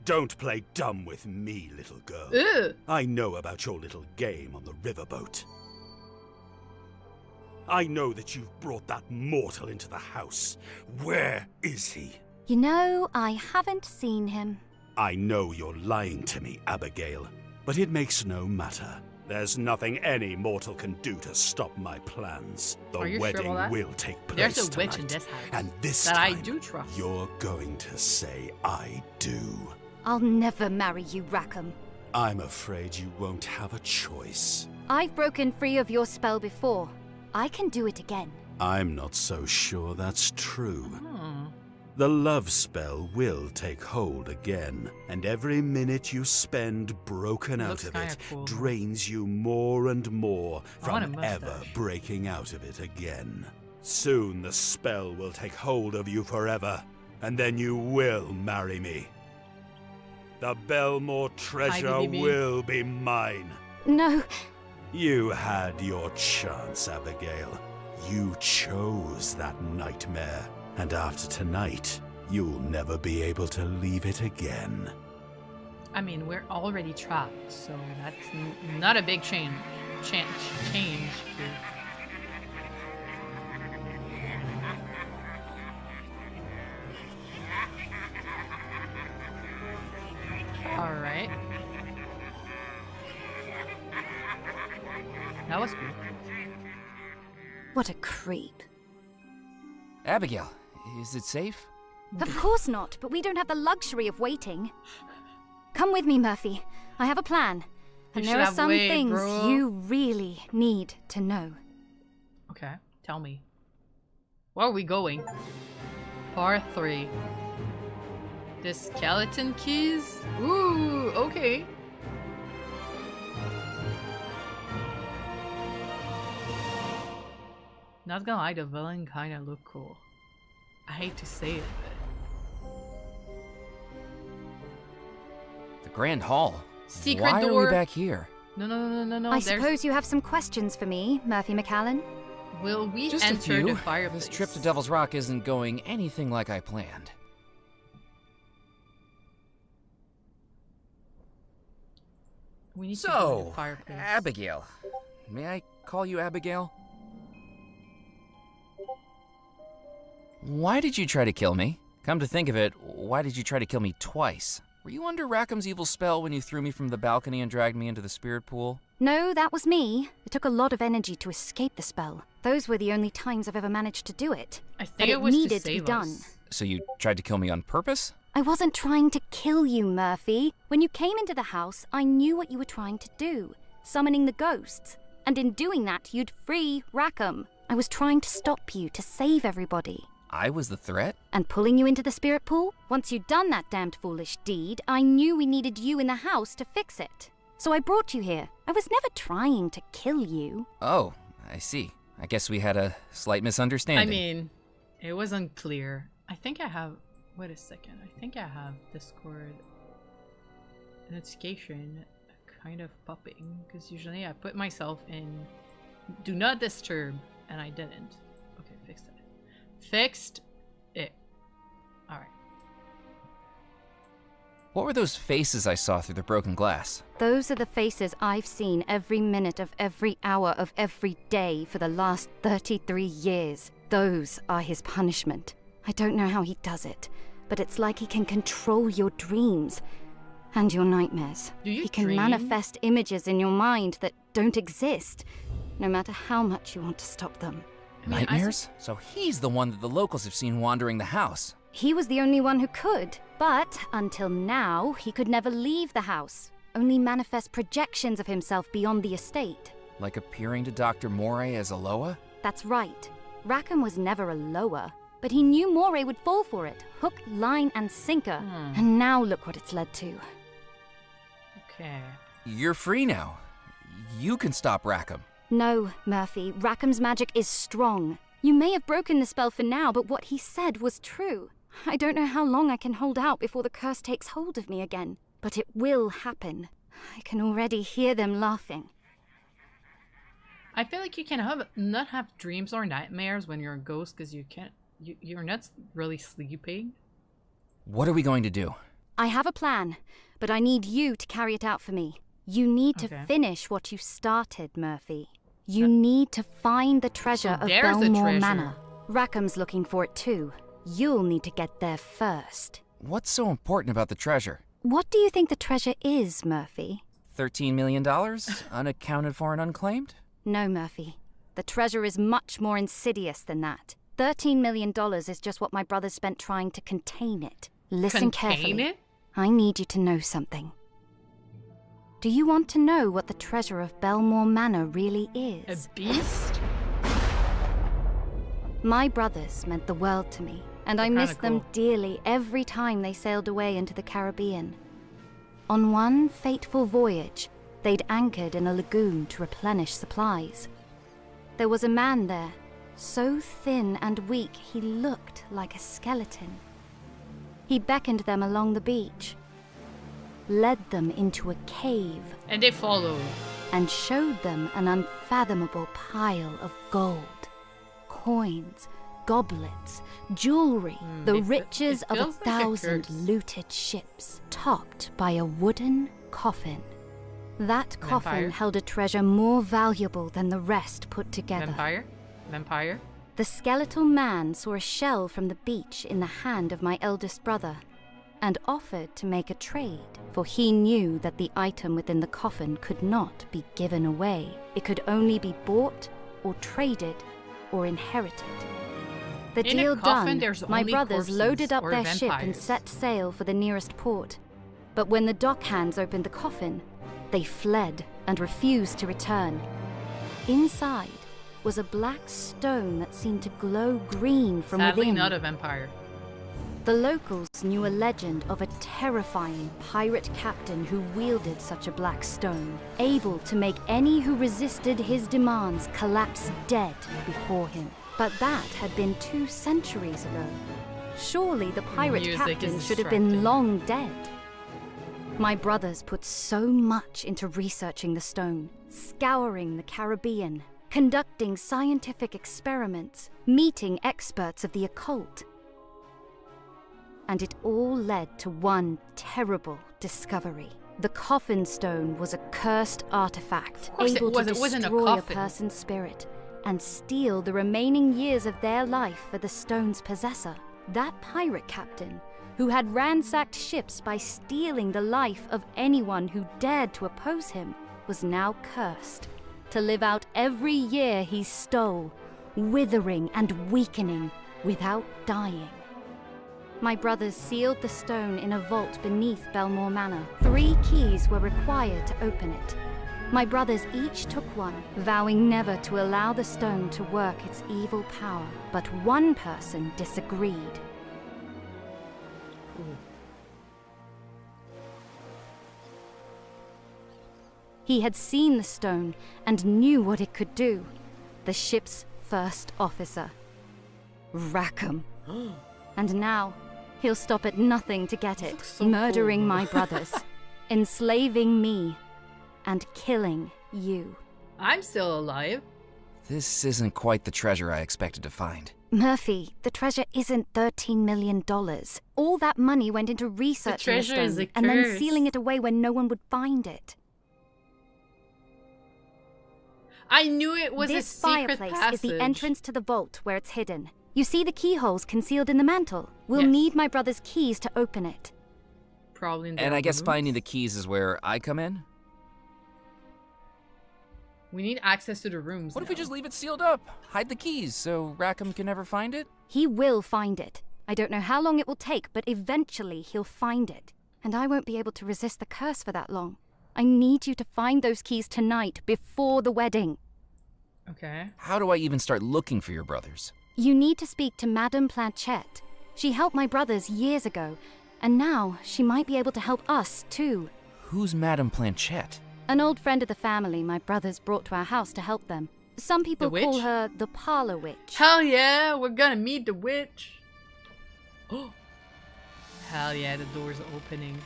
Don't play dumb with me, little girl. Ugh. I know about your little game on the riverboat. I know that you've brought that mortal into the house. Where is he? You know, I haven't seen him. I know you're lying to me, Abigail, but it makes no matter. There's nothing any mortal can do to stop my plans. The Are you sure wedding about that? will take place There's a witch in tonight, this house and this that time I do trust. you're going to say I do. I'll never marry you, Rackham. I'm afraid you won't have a choice. I've broken free of your spell before. I can do it again. I'm not so sure that's true. Hmm. The love spell will take hold again, and every minute you spend broken out Looks of kinda it cool. drains you more and more I want a from mustache. ever breaking out of it again. Soon the spell will take hold of you forever, and then you will marry me. The Belmore treasure IBDB. will be mine. No, You had your chance, Abigail. You chose that nightmare, and after tonight, you'll never be able to leave it again. I mean, we're already trapped, so that's not a big change. Change. All right. That was cool. what a creep. Abigail, is it safe? Of course not, but we don't have the luxury of waiting. Come with me, Murphy. I have a plan. And You there should are have some waited, things bro. you really need to know. Okay, tell me. Where are we going? Part 3. The skeleton keys? Ooh, okay. Not gonna lie, the villain kinda look cool. I hate to say it, but The Grand Hall. Secret Why door. are we back here? No. I suppose you have some questions for me, Murphy McAllen? Will we Just a enter few. the fireplace? This trip to Devil's Rock isn't going anything like I planned. We need to go to So, the fireplace. Abigail. May I call you Abigail? Why did you try to kill me? Come to think of it, why did you try to kill me twice? Were you under Rackham's evil spell when you threw me from the balcony and dragged me into the spirit pool? No, that was me. It took a lot of energy to escape the spell. Those were the only times I've ever managed to do it. I think But it it was to needed to be save done. us. So you tried to kill me on purpose? I wasn't trying to kill you, Murphy. When you came into the house, I knew what you were trying to do, summoning the ghosts. And in doing that, you'd free Rackham. I was trying to stop you, to save everybody. I was the threat? And pulling you into the spirit pool? Once you'd done that damned foolish deed, I knew we needed you in the house to fix it. So I brought you here. I was never trying to kill you. Oh, I see. I guess we had a slight misunderstanding. I mean, it was unclear. I think I have... Wait a second. I think I have Discord notification kind of popping. Because usually I put myself in Do Not Disturb. And I didn't. Okay, fixed it. Fixed it. Alright. What were those faces I saw through the broken glass? Those are the faces I've seen every minute of every hour of every day for the last 33 years. Those are his punishment. I don't know how he does it, but it's like he can control your dreams and your nightmares. Do you He can dream? manifest images in your mind that don't exist, no matter how much you want to stop them. I mean, Nightmares? So he's the one that the locals have seen wandering the house. He was the only one who could, but until now, he could never leave the house, only manifest projections of himself beyond the estate. Like appearing to Dr. Moray as Aloha? That's right. Rackham was never a lower, but he knew Moray would fall for it, hook, line, and sinker. And now look what it's led to. Okay. You're free now. You can stop Rackham. No, Murphy, Rackham's magic is strong. You may have broken the spell for now, but what he said was true. I don't know how long I can hold out before the curse takes hold of me again, but it will happen. I can already hear them laughing. I feel like you can not have dreams or nightmares when you're a ghost because you're not really sleeping. What are we going to do? I have a plan, but I need you to carry it out for me. You need to Okay. finish what you started, Murphy. You need to find the treasure So of there's the Belmore treasure. Manor. Rackham's looking for it too. You'll need to get there first. What's so important about the treasure? What do you think the treasure is, Murphy? $13 million? Unaccounted for and unclaimed? No, Murphy. The treasure is much more insidious than that. $13 million is just what my brother spent trying to contain it. Listen carefully. Contain it? I need you to know something. Do you want to know what the treasure of Belmore Manor really A is? beast? My brothers meant the world to me, and I They're kinda missed them cool. dearly every time they sailed away into the Caribbean. On one fateful voyage, they'd anchored in a lagoon to replenish supplies. There was a man there, so thin and weak he looked like a skeleton. He beckoned them along the beach, led them into a cave, And they follow. and showed them an unfathomable pile of gold, coins, goblets, jewelry, the it riches of feels like a 1,000 curse. looted ships, topped by a wooden coffin. That coffin Vampire? held a treasure more valuable than the rest put together. Vampire? Vampire? The skeletal man saw a shell from the beach in the hand of my eldest brother and offered to make a trade, for he knew that the item within the coffin could not be given away. It could only be bought or traded or inherited. The In a deal coffin, done, there's my only brothers corpses loaded up or their ship and vampires. set sail for the nearest port. But when the dockhands opened the coffin, they fled and refused to return. Inside was a black stone that seemed to glow green from Sadly, within. not a vampire. The locals knew a legend of a terrifying pirate captain who wielded such a black stone, able to make any who resisted his demands collapse dead before him. But that had been 2 centuries ago. Surely the pirate Music captain is should have been distracting. long dead. My brothers put so much into researching the stone, scouring the Caribbean, conducting scientific experiments, meeting experts of the occult. And it all led to one terrible discovery. The coffin stone was a cursed artifact, able to destroy a person's spirit and steal the remaining years of their life for the stone's possessor. That pirate captain, who had ransacked ships by stealing the life of anyone who dared to oppose him, was now cursed to live out every year he stole, withering and weakening without dying. My brothers sealed the stone in a vault beneath Belmore Manor. 3 keys were required to open it. My brothers each took one, vowing never to allow the stone to work its evil power. But one person disagreed. He had seen the stone and knew what it could do. The ship's first officer, Rackham. And now, he'll stop at nothing to get it, so murdering cool. my brothers, enslaving me, and killing you. I'm still alive. This isn't quite the treasure I expected to find. Murphy, the treasure isn't $13 million. All that money went into researching the treasure is stone a and then curse. sealing it away when no one would find it. I knew it was This a secret fireplace passage. is the entrance to the vault where it's hidden. You see the keyholes concealed in the mantle? We'll Yes. need my brother's keys to open it. Probably in the And I guess rooms. finding the keys is where I come in? We need access to the rooms. What if we now. just leave it sealed up? Hide the keys so Rackham can never find it? He will find it. I don't know how long it will take, but eventually he'll find it. And I won't be able to resist the curse for that long. I need you to find those keys tonight, before the wedding. Okay. How do I even start looking for your brothers? You need to speak to Madame Planchette. She helped my brothers years ago, and now she might be able to help us, too. Who's Madame Planchette? An old friend of the family my brothers brought to our house to help them. Some people The call witch? her the Parlor Witch. Hell yeah, we're gonna meet the witch. Oh. Hell yeah, the door's opening.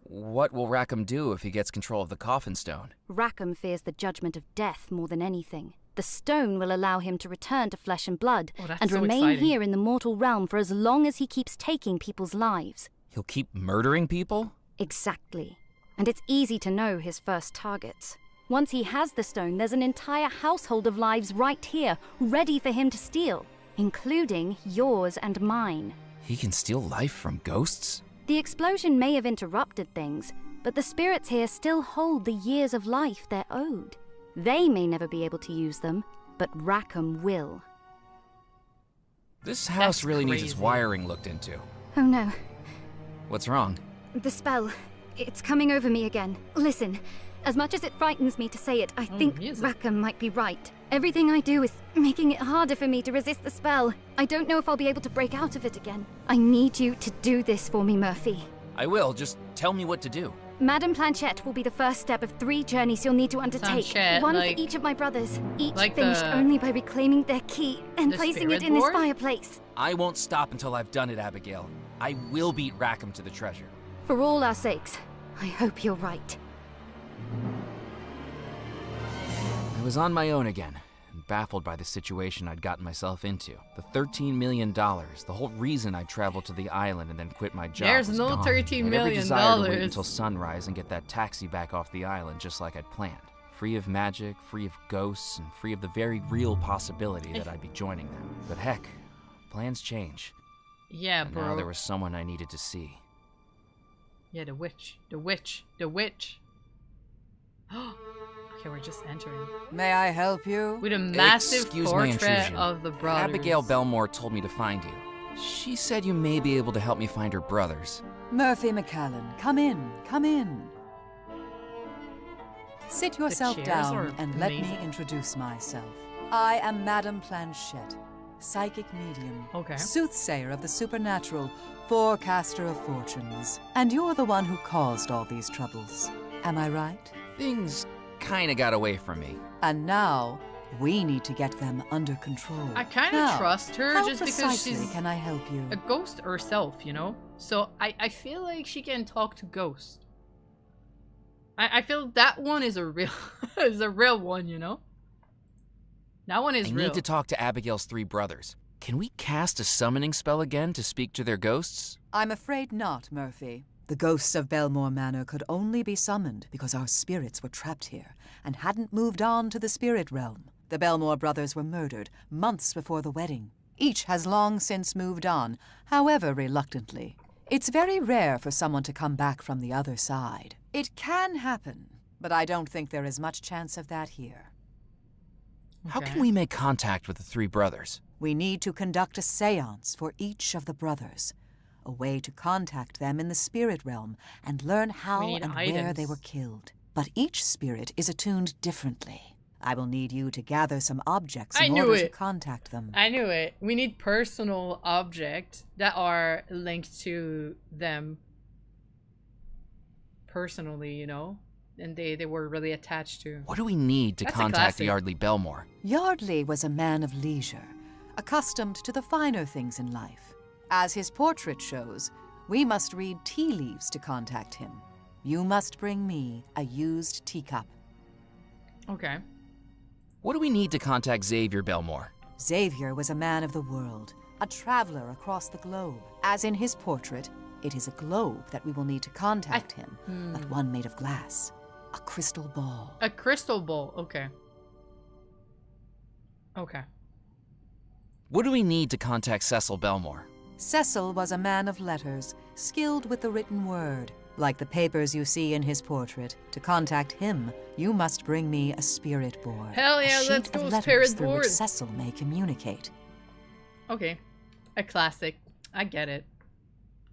What will Rackham do if he gets control of the coffin stone? Rackham fears the judgment of death more than anything. The stone will allow him to return to flesh and blood Oh, that's and so remain exciting. here in the mortal realm for as long as he keeps taking people's lives. He'll keep murdering people? Exactly. And it's easy to know his first targets. Once he has the stone, there's an entire household of lives right here, ready for him to steal, including yours and mine. He can steal life from ghosts? The explosion may have interrupted things, but the spirits here still hold the years of life they're owed. They may never be able to use them, but Rackham will. This house That's really needs its crazy. wiring looked into. Oh no, What's wrong? the spell. It's coming over me again. Listen, as much as it frightens me to say it, I think music. Rackham might be right. Everything I do is making it harder for me to resist the spell. I don't know if I'll be able to break out of it again. I need you to do this for me, Murphy. I will, just tell me what to do. Madame Planchette will be the first step of 3 journeys you'll need to undertake. Planchette, One like- for each of my brothers, each like finished the- only by reclaiming their key and the placing it spirit in this board? fireplace. I won't stop until I've done it, Abigail. I will beat Rackham to the treasure. For all our sakes, I hope you're right. I was on my own again, and baffled by the situation I'd gotten myself into. The $13 million, the whole reason I traveled to the island and then quit my job There's was no gone. $13 I had every million. desire to wait until sunrise and get that taxi back off the island just like I'd planned. Free of magic, free of ghosts, and free of the very real possibility that I'd be joining them. But heck, plans change. Yeah, And bro. now there was someone I needed to see. Yeah, the witch. The witch. The witch. Okay, we're just entering. May I help you? With a massive Excuse my portrait intrusion. of the brothers. Abigail Belmore told me to find you. She said you may be able to help me find her brothers. Murphy McCallan, come in, come in. Sit yourself chairs down are and let me amazing. introduce myself. I am Madame Planchette, psychic medium, Okay. soothsayer of the supernatural, forecaster of fortunes. And you're the one who caused all these troubles. Am I right? Things kinda got away from me. And now, We need to get them under control. I kind of Now, trust her how just because precisely she's can I help you? a ghost herself, you know? So I feel like she can talk to ghosts. I feel that one is a real is a real one, you know? That one is I real. need to talk to Abigail's 3 brothers. Can we cast a summoning spell again to speak to their ghosts? I'm afraid not, Murphy. The ghosts of Belmore Manor could only be summoned because our spirits were trapped here and hadn't moved on to the spirit realm. The Belmore brothers were murdered months before the wedding. Each has long since moved on, however reluctantly. It's very rare for someone to come back from the other side. It can happen, but I don't think there is much chance of that here. How Okay. can we make contact with the 3 brothers? We need to conduct a seance for each of the brothers, a way to contact them in the spirit realm and learn how need and where they items. were killed. But each spirit is attuned differently. I will need you to gather some objects I in knew order to it. contact them. I knew it. We need personal objects that are linked to them personally, you know? And they were really attached to. What do we need to That's a contact classic. Yardley Belmore? Yardley was a man of leisure, accustomed to the finer things in life. As his portrait shows, we must read tea leaves to contact him. You must bring me a used teacup. Okay. What do we need to contact Xavier Belmore? Xavier was a man of the world, a traveler across the globe. As in his portrait, it is a globe that we will need to contact him, but one made of glass. A crystal ball. A crystal ball. Okay. Okay. What do we need to contact Cecil Belmore? Cecil was a man of letters, skilled with the written word. Like the papers you see in his portrait, to contact him, you must bring me a spirit board. Hell yeah, a sheet let's of go letters spirit through board. which Cecil may communicate. Okay. A classic. I get it.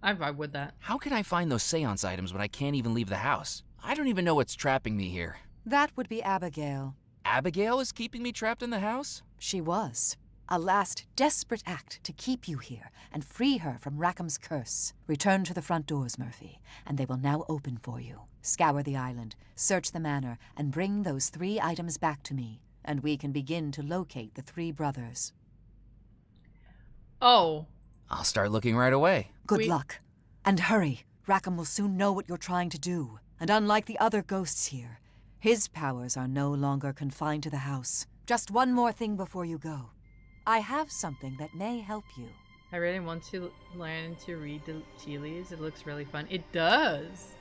I vibe with that. How can I find those seance items when I can't even leave the house? I don't even know what's trapping me here. That would be Abigail. Abigail is keeping me trapped in the house? She was. A last desperate act to keep you here and free her from Rackham's curse. Return to the front doors, Murphy, and they will now open for you. Scour the island, search the manor, and bring those 3 items back to me, and we can begin to locate the 3 brothers. Oh. I'll start looking right away. Good We- luck. And hurry. Rackham will soon know what you're trying to do. And unlike the other ghosts here, his powers are no longer confined to the house. Just one more thing before you go. I have something that may help you. I really want to learn to read the tea leaves. It looks really fun. It does.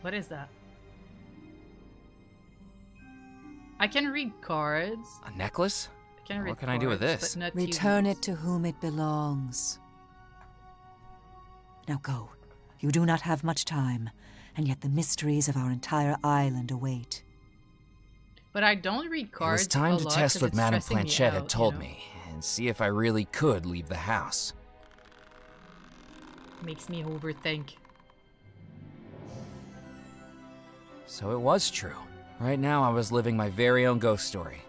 What is that? I can read cards. A necklace? I can read What can I do with cards, this? but not tea Return leaves. it to whom it belongs. Now go. You do not have much time, and yet the mysteries of our entire island await. But I don't read It cards. was time a to lot test 'cause what it's Madame stressing me Planchette out, had told you know? me, and see if I really could leave the house. Makes me overthink. So it was true. Right now I was living my very own ghost story,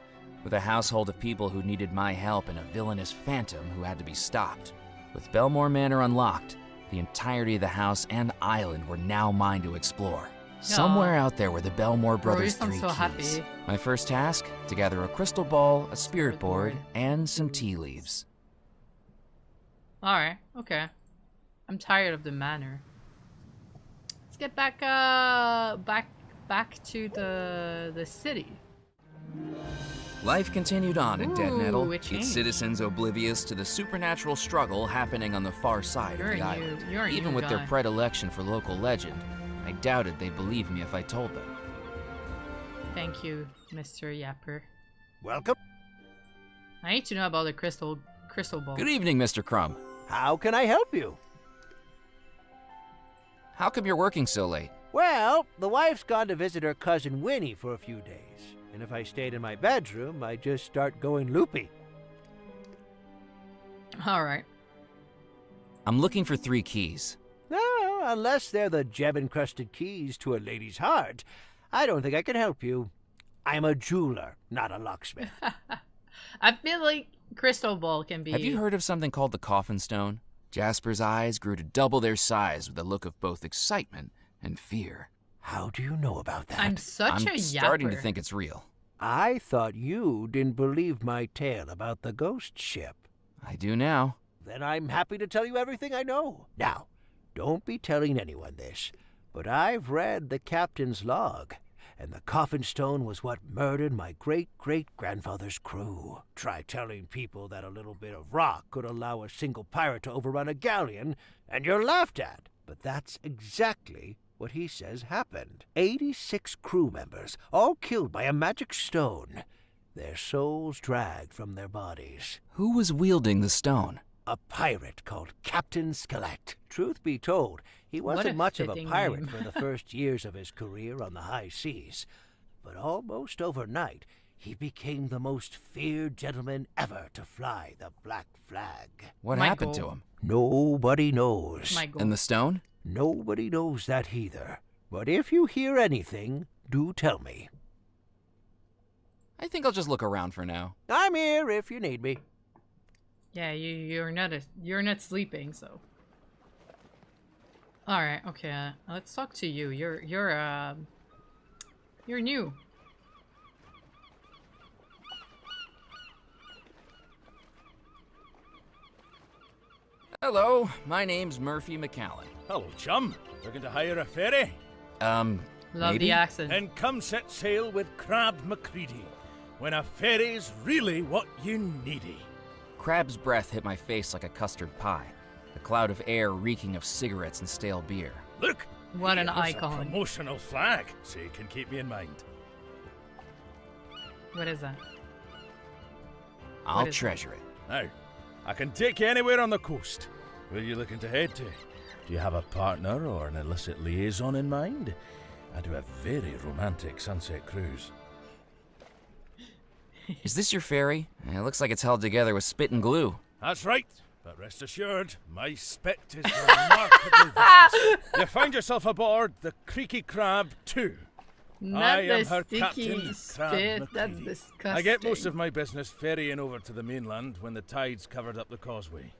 with a household of people who needed my help and a villainous phantom who had to be stopped. With Belmore Manor unlocked, the entirety of the house and island were now mine to explore. Somewhere out there were the Belmore brothers' I'm 3 so keys. happy. My first task, to gather a crystal ball, a spirit board, and some tea leaves. Alright, okay. I'm tired of the manor. Let's get back to the city. Life continued on in Dead Ooh, Nettle, it its changed. citizens oblivious to the supernatural struggle happening on the far side You're of the a island. new Even with guy. their predilection for local legend, I doubted they'd believe me if I told them. Thank you, Mr. Yapper. Welcome. I need to know about the crystal ball. Good evening, Mr. Crumb. How can I help you? How come you're working so late? Well, the wife's gone to visit her cousin Winnie for a few days. And if I stayed in my bedroom, I'd just start going loopy. Alright. I'm looking for 3 keys. No, unless they're the gem-encrusted keys to a lady's heart, I don't think I can help you. I'm a jeweler, not a locksmith. I feel like crystal ball can be... Have you heard of something called the Coffin Stone? Jasper's eyes grew to double their size with a look of both excitement and fear. How do you know about that? I'm such a I'm yapper. starting to think it's real. I thought you didn't believe my tale about the ghost ship. I do now. Then I'm happy to tell you everything I know. Now, don't be telling anyone this, but I've read the captain's log, and the coffin stone was what murdered my great-great-grandfather's crew. Try telling people that a little bit of rock could allow a single pirate to overrun a galleon, and you're laughed at. But that's exactly what he says happened. 86 crew members, all killed by a magic stone. Their souls dragged from their bodies. Who was wielding the stone? A pirate called Captain Skelet. Truth be told, he What wasn't a much of a fitting pirate name. for the first years of his career on the high seas. But almost overnight, he became the most feared gentleman ever to fly the black flag. What My happened goal. to him? Nobody knows. My goal. And the stone? Nobody knows that either. But if you hear anything, do tell me. I think I'll just look around for now. I'm here if you need me. Yeah, you're not sleeping, so. All right, okay. Let's talk to you. You're new. Hello, my name's Murphy McCallan. Hello, chum. Looking to hire a ferry? Love maybe? the accent. Then come set sail with Crab McCready, when a ferry's really what you needy. Crab's breath hit my face like a custard pie, a cloud of air reeking of cigarettes and stale beer. Look! What an here's icon. A promotional flag, so you can keep me in mind. What is that? I'll is treasure it. Now, I can take you anywhere on the coast. Where are you looking to head to? Do you have a partner or an illicit liaison in mind? I do a very romantic sunset cruise. Is this your ferry? It looks like it's held together with spit and glue. That's right, but rest assured, my spit is remarkably viscous. You find yourself aboard the Creaky Crab 2. Not I the am her sticky captain, Crab spit. That's McCready. disgusting. I get most of my business ferrying over to the mainland when the tides covered up the causeway.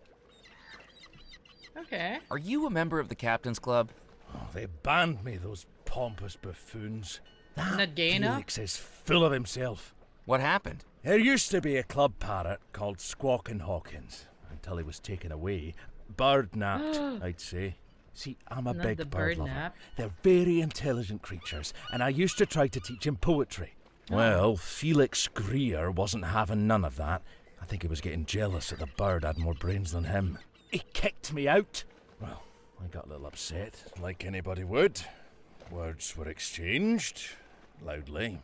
Okay. Are you a member of the Captain's Club? Oh, they banned me, those pompous buffoons. Not gay enough? Felix is full of himself. What happened? There used to be a club parrot called Squawkin' Hawkins, until he was taken away. Bird napped, I'd say. See, I'm a Not big the bird bird lover. nap. They're very intelligent creatures, and I used to try to teach him poetry. Well, Felix Greer wasn't having none of that. I think he was getting jealous that the bird had more brains than him. He kicked me out. Well, I got a little upset, like anybody would. Words were exchanged, loudly,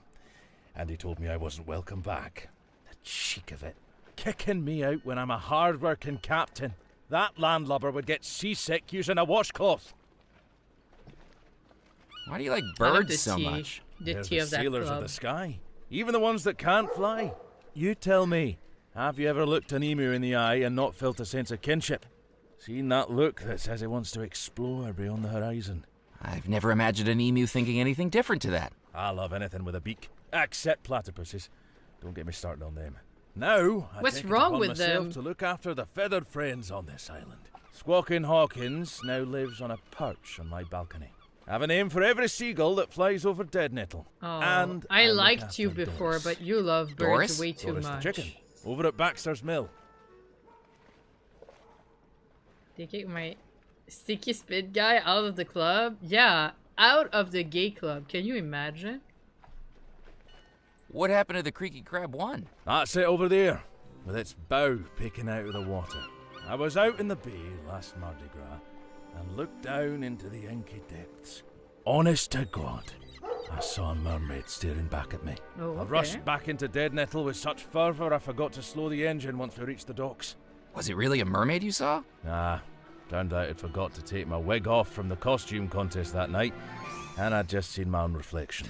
and he told me I wasn't welcome back. The cheek of it. Kicking me out when I'm a hard-working captain. That landlubber would get seasick using a washcloth. Why do you like I love the birds so tea. much? The They're tea the of that sailors club. of the sky. Even the ones that can't fly. You tell me, have you ever looked an emu in the eye and not felt a sense of kinship? Seen that look that says it wants to explore beyond the horizon? I've never imagined an emu thinking anything different to that. I love anything with a beak, except platypuses. Don't get me started on them. Now, I What's take it wrong upon with myself them? to look after the feathered friends on this island. Squawkin' Hawkins now lives on a perch on my balcony. I have a name for every seagull that flies over Dead Nettle. Oh, And I look liked you after before, Doris. but you love birds Doris? way too Doris the much. chicken, over at Baxter's Mill. Taking my sticky spit guy out of the club? Yeah, out of the gay club. Can you imagine? What happened to the Creaky Crab 1? That's it over there, with its bow peeking out of the water. I was out in the bay last Mardi Gras and looked down into the inky depths. Honest to God, I saw a mermaid staring back at me. Oh, I okay. rushed back into Dead Nettle with such fervour I forgot to slow the engine once we reached the docks. Was it really a mermaid you saw? Nah, turned out I'd forgot to take my wig off from the costume contest that night, and I'd just seen my own reflection.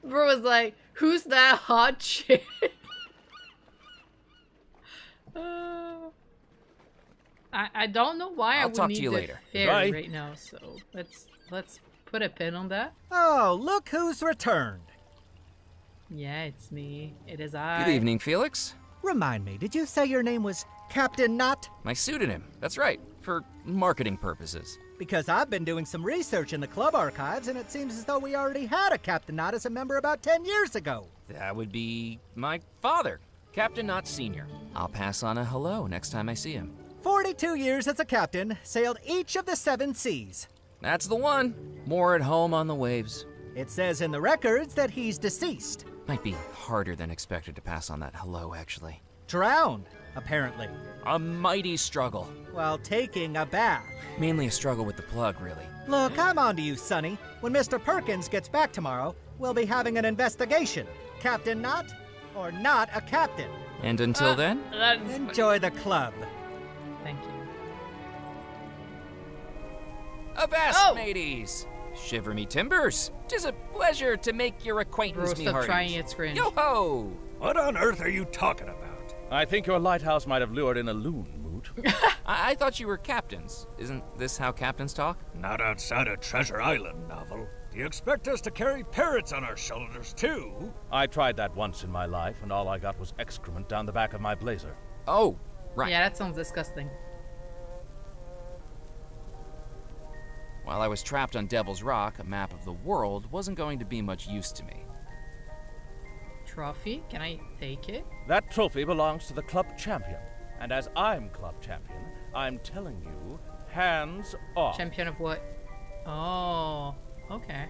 Bro was like, who's that hot chick? I don't know why I I'll would talk to need you the later. ferry Bye. right now, so let's put a pin on that. Oh, look who's returned. Yeah, it's me. It is I. Good evening, Felix. Remind me, did you say your name was Captain Knot? My pseudonym. That's right, for marketing purposes. Because I've been doing some research in the club archives, and it seems as though we already had a Captain Knott as a member about 10 years ago. That would be my father, Captain Knott Sr. I'll pass on a hello next time I see him. 42 years as a captain, sailed each of the 7 seas. That's the one. More at home on the waves. It says in the records that he's deceased. Might be harder than expected to pass on that hello, actually. Drowned, apparently, A mighty struggle. while taking a bath. Mainly a struggle with the plug, really. Look, I'm on to you, Sonny. When Mr. Perkins gets back tomorrow, we'll be having an investigation. Captain Knott, or not a captain. And until then, That's Enjoy the club. Thank you. avast, Oh! mateys! Shiver me timbers! 'Tis a pleasure to make your acquaintance, Bro, me stop hearties. trying, it's cringe. Yo-ho! What on earth are you talking about? I think your lighthouse might have lured in a loon, Moot. I thought you were captains. Isn't this how captains talk? Not outside a Treasure Island novel. Do you expect us to carry parrots on our shoulders, too? I tried that once in my life, and all I got was excrement down the back of my blazer. Oh, right. Yeah, that sounds disgusting. While I was trapped on Devil's Rock, a map of the world wasn't going to be much use to me. Trophy? Can I take it? That trophy belongs to the club champion. And as I'm club champion, I'm telling you, hands off. Champion of what? Oh, okay.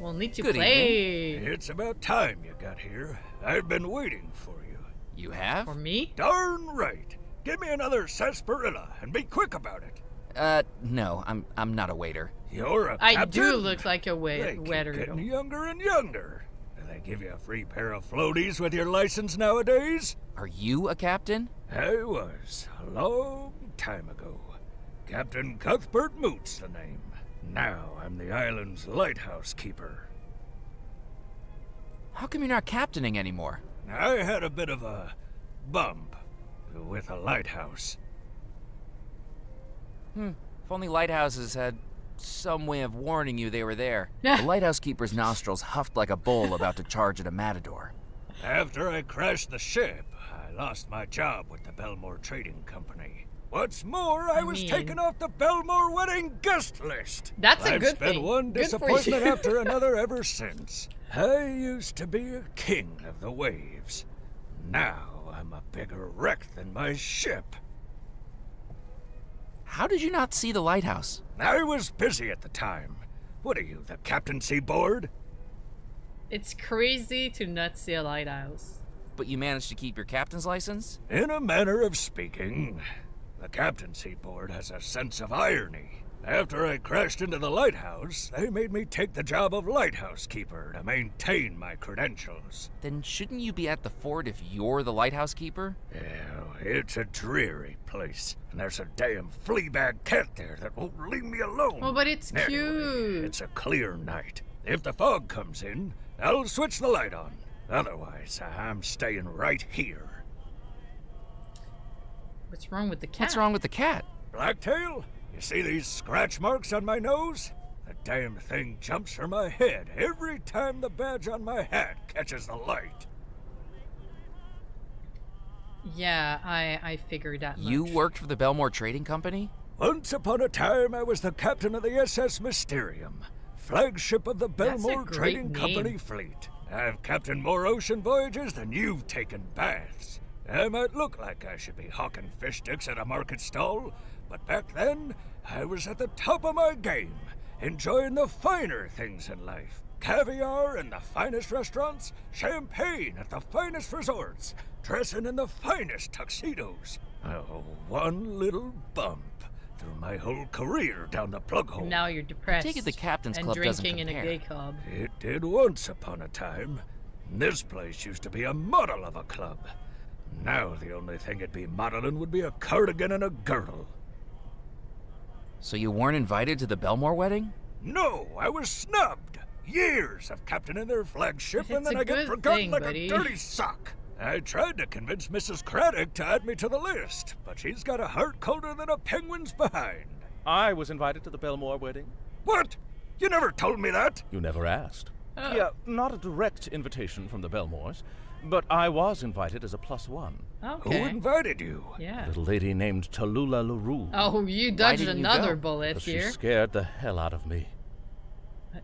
We'll need to Good play. It's about time you got here. I've been waiting for you. You have? For me? Darn right. Give me another sarsaparilla and be quick about it. No, I'm not a waiter. You're a I captain? do look like a They keep wetter. getting younger and younger. Do they give you a free pair of floaties with your license nowadays? Are you a captain? I was, a long time ago. Captain Cuthbert Moot's the name. Now I'm the island's lighthouse keeper. How come you're not captaining anymore? I had a bit of a bump with a lighthouse. If only lighthouses had some way of warning you they were there. The lighthouse keeper's nostrils huffed like a bull about to charge at a matador. After I crashed the ship, I lost my job with the Belmore Trading Company. What's more, I was mean- taken off the Belmore wedding guest list. That's a I've good spent thing. one Good for disappointment you. after another ever since. I used to be a king of the waves. Now I'm a bigger wreck than my ship. How did you not see the lighthouse? I was busy at the time. What are you, the captaincy board? It's crazy to not see a lighthouse. But you managed to keep your captain's license? In a manner of speaking, the captaincy board has a sense of irony. After I crashed into the lighthouse, they made me take the job of lighthouse keeper to maintain my credentials. Then shouldn't you be at the fort if you're the lighthouse keeper? Yeah, it's a dreary place, and there's a damn fleabag cat there that won't leave me alone. Oh, but it's Anyway, cute. it's a clear night. If the fog comes in, I'll switch the light on. Otherwise, I'm staying right here. What's wrong with the cat? What's wrong with the cat? Blacktail, you see these scratch marks on my nose? The damn thing jumps for my head every time the badge on my hat catches the light. Yeah, I figured that You much. worked for the Belmore Trading Company? Once upon a time, I was the captain of the SS Mysterium, flagship of the That's a Belmore great Trading name. Company fleet. I've captained more ocean voyages than you've taken baths. I might look like I should be hawking fish sticks at a market stall, but back then, I was at the top of my game, enjoying the finer things in life. Caviar in the finest restaurants, champagne at the finest resorts, dressing in the finest tuxedos. Oh, one little bump through my whole career down the plug hole. Now you're depressed. take it the captain's and club doesn't drinking in a compare. gay club. It did once upon a time. This place used to be a model of a club. Now the only thing it'd be modeling would be a cardigan and a girdle. So you weren't invited to the Belmore wedding? No, I was snubbed. Years of captaining their flagship, and It's then a I get good forgotten thing, like buddy. a dirty sock. I tried to convince Mrs. Craddock to add me to the list, but she's got a heart colder than a penguin's behind. I was invited to the Belmore wedding. What? You never told me that. You never asked. Yeah, not a direct invitation from the Belmores, But I was invited as a +1. Okay. Who invited you? Yeah. A little lady named Tallulah LaRue. Oh, you dodged didn't you another go? bullet Because here. she scared the hell out of me.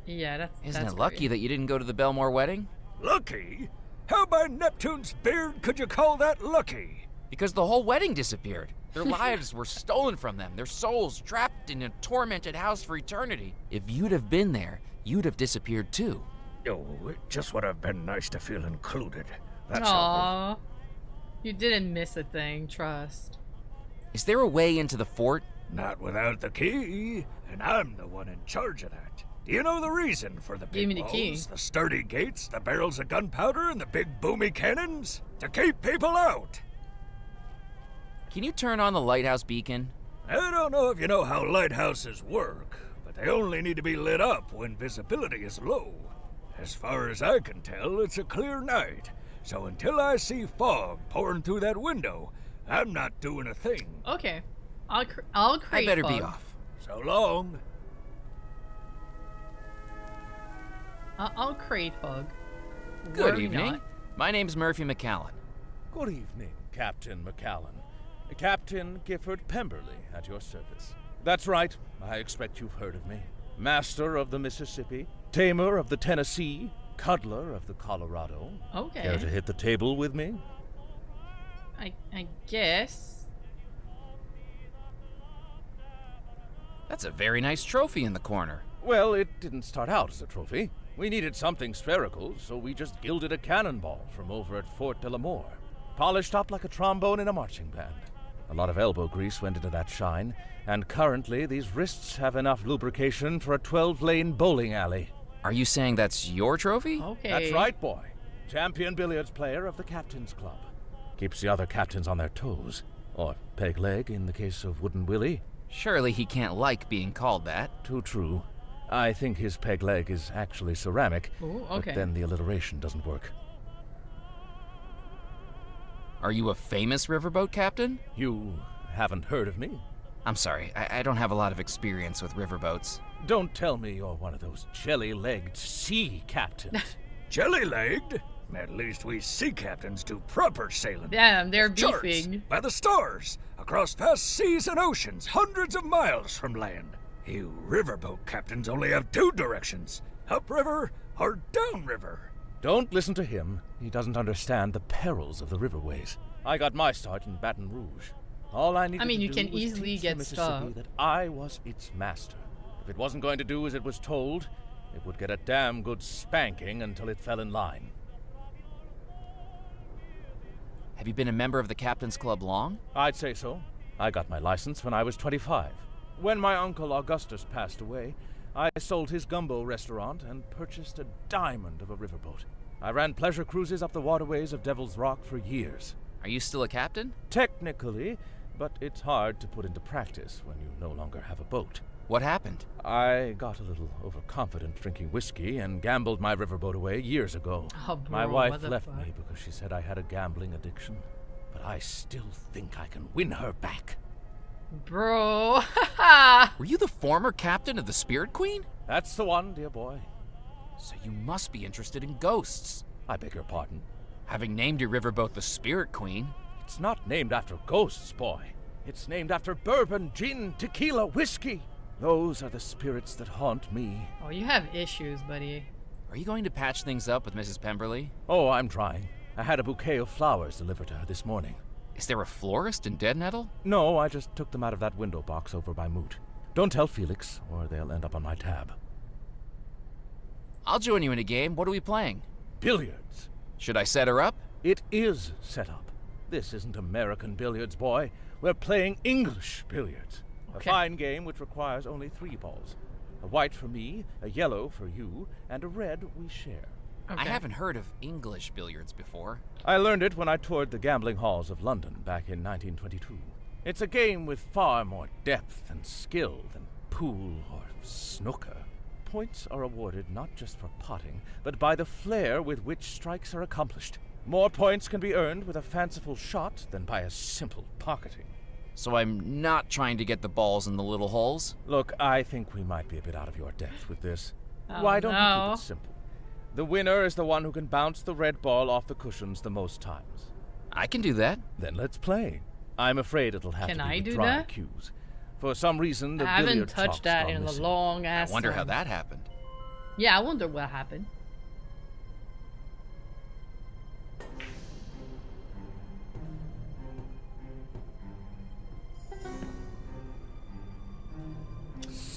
Yeah, that's. Isn't that's it lucky great. that you didn't go to the Belmore wedding? Lucky? How by Neptune's beard could you call that lucky? Because the whole wedding disappeared. Their lives were stolen from them, their souls trapped in a tormented house for eternity. If you'd have been there, you'd have disappeared too. Oh, it just would have been nice to feel included. That's all. Aww. You didn't miss a thing, trust. Is there a way into the fort? Not without the key, and I'm the one in charge of that. Do you know the reason for the Give big me the key. walls, the sturdy gates, the barrels of gunpowder, and the big boomy cannons? To keep people out. Can you turn on the lighthouse beacon? I don't know if you know how lighthouses work, but they only need to be lit up when visibility is low. As far as I can tell, it's a clear night, so until I see fog pouring through that window, I'm not doing a thing. Okay. I'll create I better be fog. off. So long. I'll create fog. Good Worry evening. not. My name's Murphy McCallan. Good evening, Captain McCallan. Captain Gifford Pemberley at your service. That's right, I expect you've heard of me. Master of the Mississippi, tamer of the Tennessee, cuddler of the Colorado. Okay. Care to hit the table with me? I guess. That's a very nice trophy in the corner. Well, it didn't start out as a trophy. We needed something spherical, so we just gilded a cannonball from over at Fort de la Moore. Polished up like a trombone in a marching band. A lot of elbow grease went into that shine, and currently these wrists have enough lubrication for a 12-lane bowling alley. Are you saying that's your trophy? Okay. That's right, boy. Champion billiards player of the Captain's Club. Keeps the other captains on their toes. Or peg leg in the case of Wooden Willie. Surely he can't like being called that. Too true. I think his peg leg is actually ceramic, Ooh, okay. but then the alliteration doesn't work. Are you a famous riverboat captain? You haven't heard of me? I'm sorry, I don't have a lot of experience with riverboats. Don't tell me you're one of those jelly-legged sea captains. Jelly-legged? At least we sea captains do proper sailing. Damn, they're With charts, beefing. by the stars, across vast seas and oceans, hundreds of miles from land. You riverboat captains only have two directions, upriver or downriver. Don't listen to him. He doesn't understand the perils of the riverways. I got my start in Baton Rouge. All I needed I mean, to you do can was easily teach the get Mississippi stuck. that I was its master. If it wasn't going to do as it was told, it would get a damn good spanking until it fell in line. Have you been a member of the Captain's Club long? I'd say so. I got my license when I was 25. When my uncle Augustus passed away, I sold his gumbo restaurant and purchased a diamond of a riverboat. I ran pleasure cruises up the waterways of Devil's Rock for years. Are you still a captain? Technically, but it's hard to put into practice when you no longer have a boat. What happened? I got a little overconfident drinking whiskey and gambled my riverboat away years ago. Oh, bro, My wife what the left fuck? me because she said I had a gambling addiction, but I still think I can win her back. Bro. Were you the former captain of the Spirit Queen? That's the one, dear boy. So you must be interested in ghosts. I beg your pardon. Having named your riverboat the Spirit Queen. It's not named after ghosts, boy. It's named after bourbon, gin, tequila, whiskey. Those are the spirits that haunt me. Oh, you have issues, buddy. Are you going to patch things up with Mrs. Pemberley? Oh, I'm trying. I had a bouquet of flowers delivered to her this morning. Is there a florist in Dead Nettle? No, I just took them out of that window box over by Moot. Don't tell Felix, or they'll end up on my tab. I'll join you in a game. What are we playing? Billiards. Should I set her up? It is set up. This isn't American billiards, boy. We're playing English billiards. Okay. A fine game which requires only 3 balls. A white for me, a yellow for you, and a red we share. Okay. I haven't heard of English billiards before. I learned it when I toured the gambling halls of London back in 1922. It's a game with far more depth and skill than pool or snooker. Points are awarded not just for potting, but by the flair with which strikes are accomplished. More points can be earned with a fanciful shot than by a simple pocketing. So I'm not trying to get the balls in the little holes? Look, I think we might be a bit out of your depth with this. Oh, Why don't we no. keep it simple? The winner is the one who can bounce the red ball off the cushions the most times. I can do that. Then let's play. I'm afraid it'll have Can to be I with do dry that? cues. For some reason, the I haven't billiard touched chalk's that gone in a missing. long ass I wonder how time. that happened. Yeah, I wonder what happened.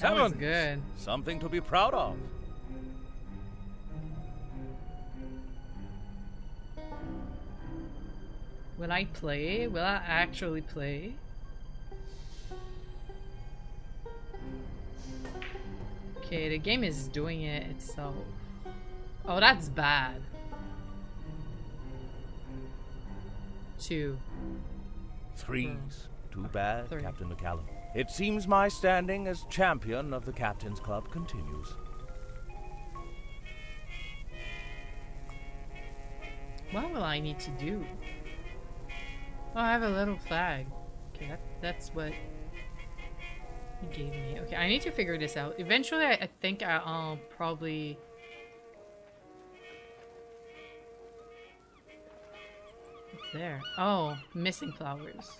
That was 7. good. Something to be proud of. Will I play? Will I actually play? Okay, the game is doing it itself. Oh, that's bad. 2. 3s. Too bad, 3. Captain McCallum. It seems my standing as champion of the Captain's Club continues. What will I need to do? Oh, I have a little flag. Okay, that's what he gave me. Okay, I need to figure this out. Eventually, I think I'll probably... What's there? Oh, missing flowers.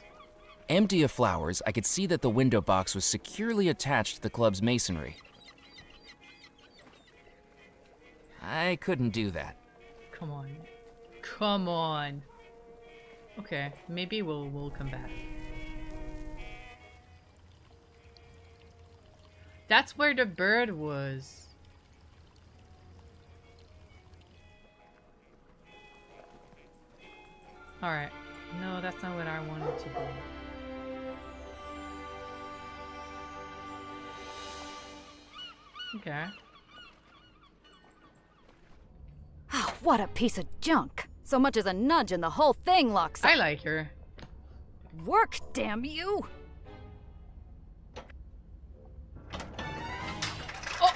Empty of flowers, I could see that the window box was securely attached to the club's masonry. I couldn't do that. Come on. Come on. Okay, maybe we'll come back. That's where the bird was. Alright. No, that's not what I wanted to do. Okay. Oh, what a piece of junk. So much as a nudge and the whole thing locks up. I like her. Work, damn you! Oh!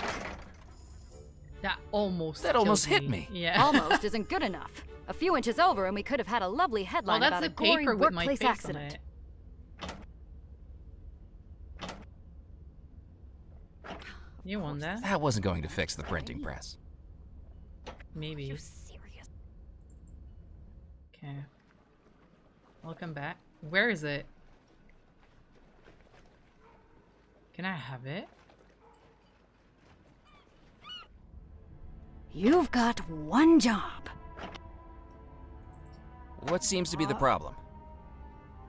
That almost almost killed hit me. Yeah. Almost isn't good enough. A few inches over and we could have had a lovely Well, headline that's about a the gory paper with my workplace face on accident. it. You won that? That wasn't going to fix the printing press. Maybe. You serious? Okay. I'll come back. Where is it? Can I have it? You've got one job. What seems to be the problem?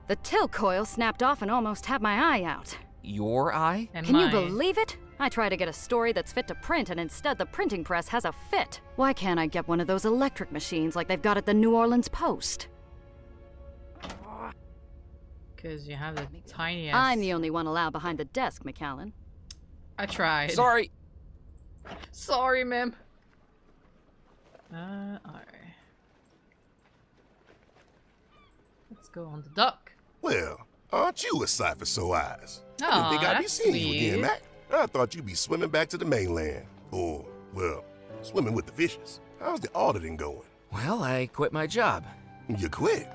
The till coil snapped off and almost had my eye out. Your eye? And Can you mine. believe it? I try to get a story that's fit to print and instead the printing press has a fit. Why can't I get one of those electric machines like they've got at the New Orleans Post? Because you have the tiniest... I'm the only one allowed behind the desk, McCallan. I tried. Sorry. Sorry, ma'am. Alright. Let's go on the dock. Well, aren't you a sight for sore eyes? I Aw, didn't think I'd be that's seeing you again, sweet. Mac. I thought you'd be swimming back to the mainland. Or, well, swimming with the fishes. How's the auditing going? Well, I quit my job. You quit?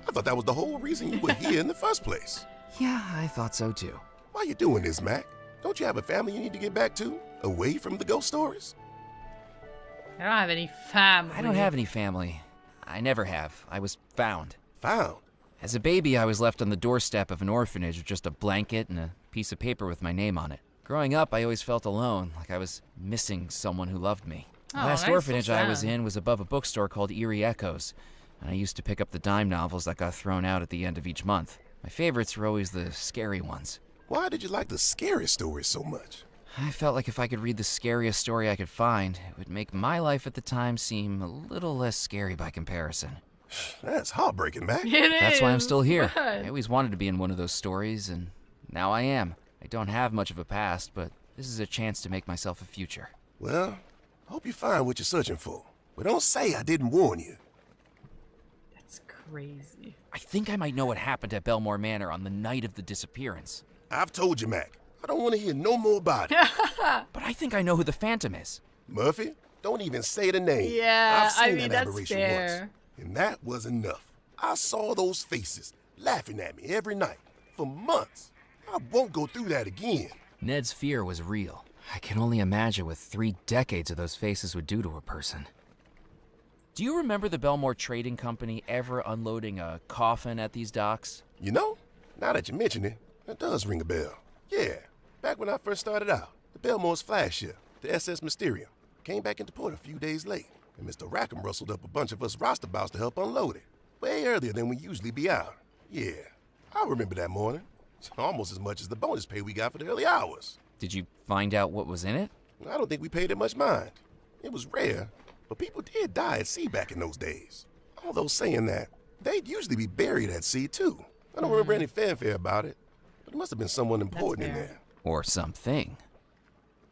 I thought that was the whole reason you were here in the first place. Yeah, I thought so too. Why you doing this, Mac? Don't you have a family you need to get back to? Away from the ghost stories? I don't have any family. I don't have any family. I never have. I was found. Found? As a baby, I was left on the doorstep of an orphanage with just a blanket and a piece of paper with my name on it. Growing up, I always felt alone, like I was missing someone who loved me. The Oh, last that's so orphanage I was sad. in was above a bookstore called Eerie Echoes, and I used to pick up the dime novels that got thrown out at the end of each month. My favorites were always the scary ones. Why did you like the scary stories so much? I felt like if I could read the scariest story I could find, it would make my life at the time seem a little less scary by comparison. That's heartbreaking, Mac. It That's why I'm is. still here. What? I always wanted to be in one of those stories, and now I am. I don't have much of a past, but this is a chance to make myself a future. Well, hope you find what you're searching for. But don't say I didn't warn you. That's crazy. I think I might know what happened at Belmore Manor on the night of the disappearance. I've told you, Mac. I don't want to hear no more about it. But I think I know who the Phantom is. Murphy, don't even say the name. Yeah, I've seen I mean, that that's aberration fair. once. And that was enough. I saw those faces laughing at me every night for months. I won't go through that again. Ned's fear was real. I can only imagine what 3 decades of those faces would do to a person. Do you remember the Belmore Trading Company ever unloading a coffin at these docks? You know, now that you mention it, that does ring a bell. Yeah, back when I first started out, the Belmore's flagship, the SS Mysterium, came back into port a few days late, and Mr. Rackham rustled up a bunch of us roustabouts to help unload it, way earlier than we usually be out. Yeah, I remember that morning. It's almost as much as the bonus pay we got for the early hours. Did you find out what was in it? I don't think we paid it much mind. It was rare, but people did die at sea back in those days. Although saying that, they'd usually be buried at sea too. I don't remember any fanfare about it, but it must have been someone important in there. Or something.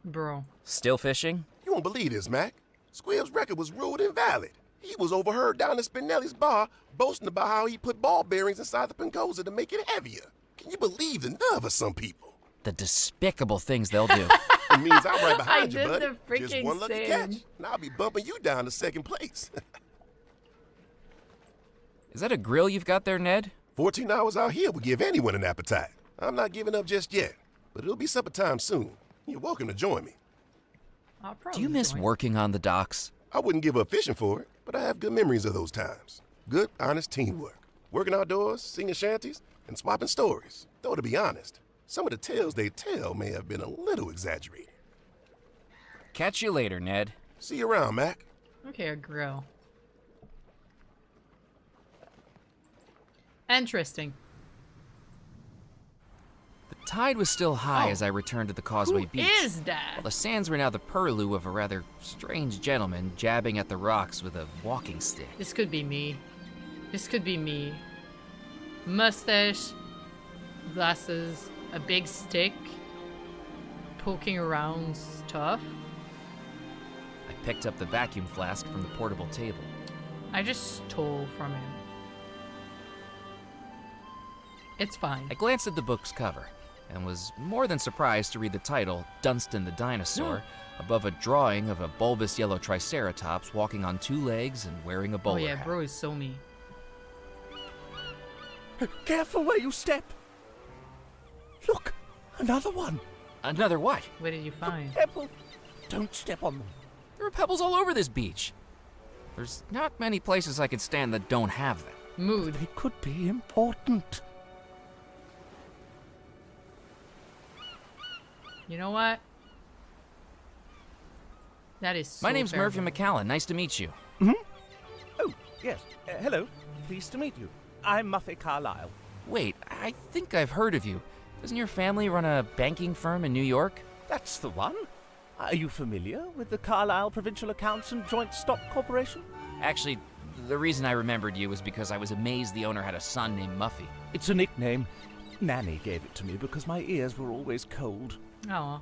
Bro. Still fishing? You won't believe this, Mac. Squibb's record was ruled invalid. He was overheard down at Spinelli's bar boasting about how he put ball bearings inside the Pingosa to make it heavier. Can you believe the nerve of some people? The despicable things they'll do. It means I'm right behind you, did buddy. the freaking Just one lucky same. catch, and I'll be bumping you down to second place. Is that a grill you've got there, Ned? 14 hours out here would give anyone an appetite. I'm not giving up just yet, but it'll be supper time soon. You're welcome to join me. I'll Do probably you miss join. working on the docks? I wouldn't give up fishing for it, but I have good memories of those times. Good, honest teamwork. Working outdoors, singing shanties, and swapping stories. Though to be honest, some of the tales they tell may have been a little exaggerated. Catch you later, Ned. See you around, Mac. Okay, a grill. Interesting. The tide was still high as I returned to the Causeway Who Beach. is that? While the sands were now the purlieu of a rather strange gentleman jabbing at the rocks with a walking stick. This could be me. This could be me. Mustache, glasses, a big stick, poking around stuff. I picked up the vacuum flask from the portable table. I just stole from him. It's fine. I glanced at the book's cover and was more than surprised to read the title, Dunstan the Dinosaur, above a drawing of a bulbous yellow triceratops walking on two legs and wearing a Oh bowler yeah, hat. bro is so me. Careful where you step. Look, another one. Another what? What did you find? Pebble. Don't step on them. There are pebbles all over this beach. There's not many places I could stand that don't have them. Mood. They could be important. You know what? That is so My name's fair. Murphy McCallan. Nice to meet you. Oh, yes. Hello. Pleased to meet you. I'm Muffy Carlyle. Wait, I think I've heard of you. Doesn't your family run a banking firm in New York? That's the one. Are you familiar with the Carlisle Provincial Accounts and Joint Stock Corporation? Actually, the reason I remembered you was because I was amazed the owner had a son named Muffy. It's a nickname. Nanny gave it to me because my ears were always cold. Oh.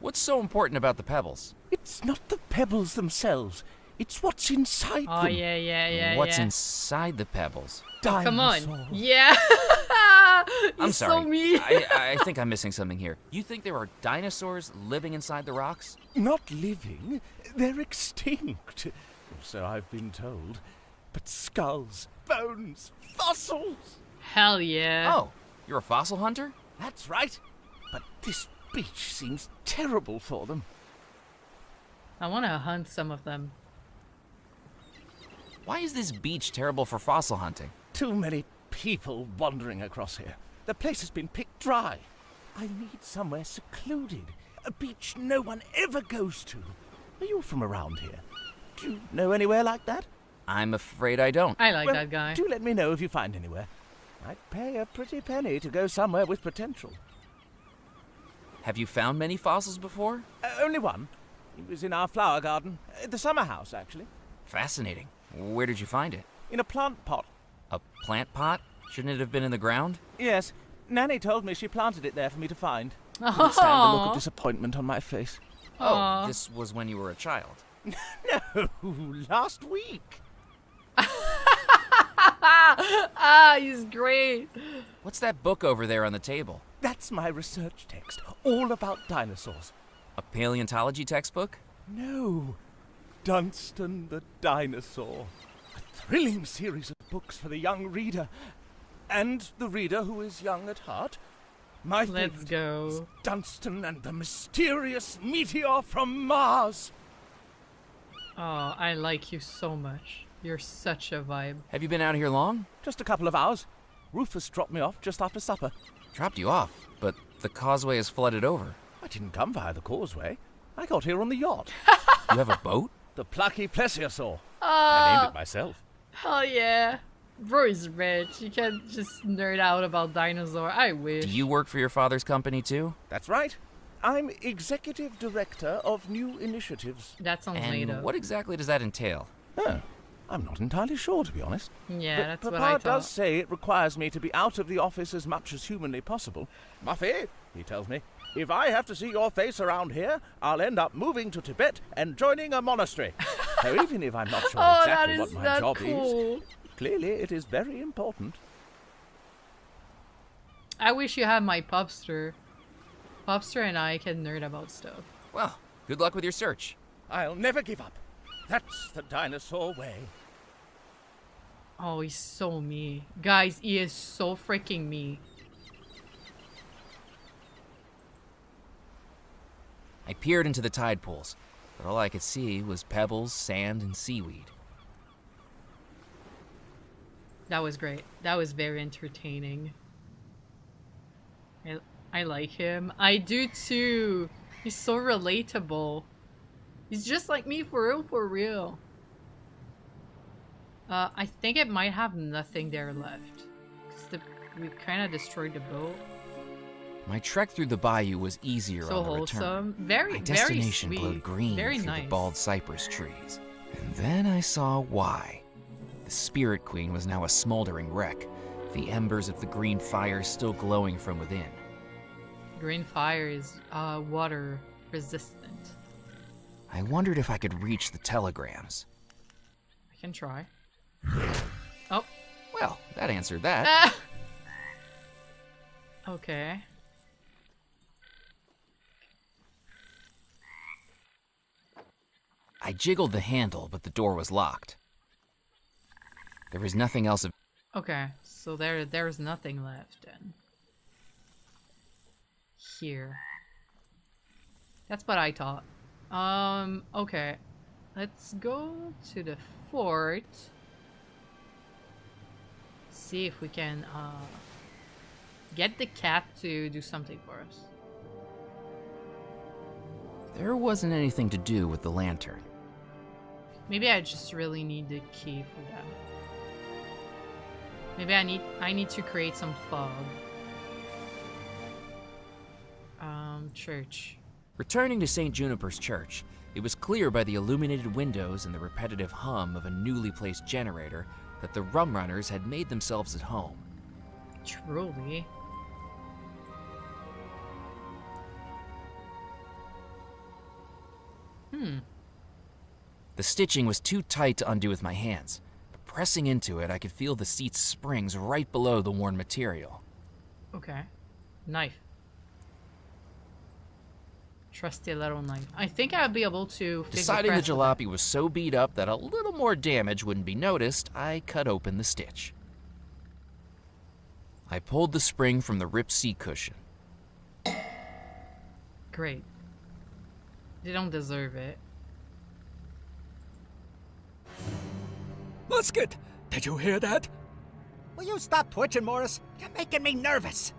What's so important about the pebbles? It's not the pebbles themselves. It's what's inside Oh them. yeah. What's inside the pebbles? Come on. Dinosaur. Yeah. I'm He's sorry. So mean. I think I'm missing something here. You think there are dinosaurs living inside the rocks? Not living. They're extinct. So I've been told. But skulls, bones, fossils. Hell yeah. Oh, you're a fossil hunter? That's right. But this beach seems terrible for them. I want to hunt some of them. Why is this beach terrible for fossil hunting? Too many people wandering across here. The place has been picked dry. I need somewhere secluded. A beach no one ever goes to. Are you from around here? Do you know anywhere like that? I'm afraid I don't. I like Well, that guy. do let me know if you find anywhere. I'd pay a pretty penny to go somewhere with potential. Have you found many fossils before? Only one. It was in our flower garden. The summer house, actually. Fascinating. Where did you find it? In a plant pot. A plant pot? Shouldn't it have been in the ground? Yes. Nanny told me she planted it there for me to find. Couldn't stand the look of disappointment on my face. Aw. Oh, this was when you were a child. No, last week. He's great. What's that book over there on the table? That's my research text, all about dinosaurs. A paleontology textbook? No, Dunstan the Dinosaur. A thrilling series of books for the young reader. And the reader who is young at heart. My Let's favorite go. is Dunstan and the mysterious meteor from Mars. Oh, I like you so much. You're such a vibe. Have you been out here long? Just a couple of hours. Rufus dropped me off just after supper. Dropped you off, but the causeway is flooded over. I didn't come via the causeway. I got here on the yacht. You have a boat? The plucky plesiosaur. I named it myself. Hell yeah. Bro is rich. You can't just nerd out about dinosaur. I wish. Do you work for your father's company too? That's right. I'm executive director of new initiatives. That sounds made And up. what exactly does that entail? Oh, I'm not entirely sure, to be honest. Yeah, But that's Papa what I thought. does say it requires me to be out of the office as much as humanly possible. Muffy, he tells me, if I have to see your face around here, I'll end up moving to Tibet and joining a monastery. So even if I'm not sure Oh, exactly what my that's job cool. is, clearly it is very important. I wish you had my Popster. Popster and I can nerd about stuff. Well, good luck with your search. I'll never give up. That's the dinosaur way. Oh, he's so me. Guys, he is so freaking me. I peered into the tide pools, but all I could see was pebbles, sand, and seaweed. That was great. That was very entertaining. I like him. I do too. He's so relatable. He's just like me for real, for real. I think it might have nothing there left. Because we kind of destroyed the boat. My trek through the bayou was easier So on the wholesome. return. Very, My very destination sweet. glowed green Very through nice. the bald cypress trees. And then I saw why. The Spirit Queen was now a smoldering wreck, the embers of the green fire still glowing from within. Green fire is water resistant. I wondered if I could reach the telegrams. I can try. Oh. Well, that answered that. Okay. I jiggled the handle, but the door was locked. There was nothing else of... Okay, so there's nothing left then. Here. That's what I thought. Okay. Let's go to the fort. See if we can, get the cat to do something for us. There wasn't anything to do with the lantern. Maybe I just really need the key for that. Maybe I need to create some fog. Church. Returning to St. Juniper's Church, it was clear by the illuminated windows and the repetitive hum of a newly placed generator that the rum runners had made themselves at home. Truly. The stitching was too tight to undo with my hands, but pressing into it, I could feel the seat's springs right below the worn material. Okay. Knife. Trusty little knife. I think I'll be able to figure Deciding the press with jalopy was so beat up that a little more damage wouldn't be noticed, I cut open the stitch. I pulled the spring from the ripped seat cushion. it. Great. They don't deserve it. Musket! Did you hear that? Will you stop twitching, Morris? You're making me nervous.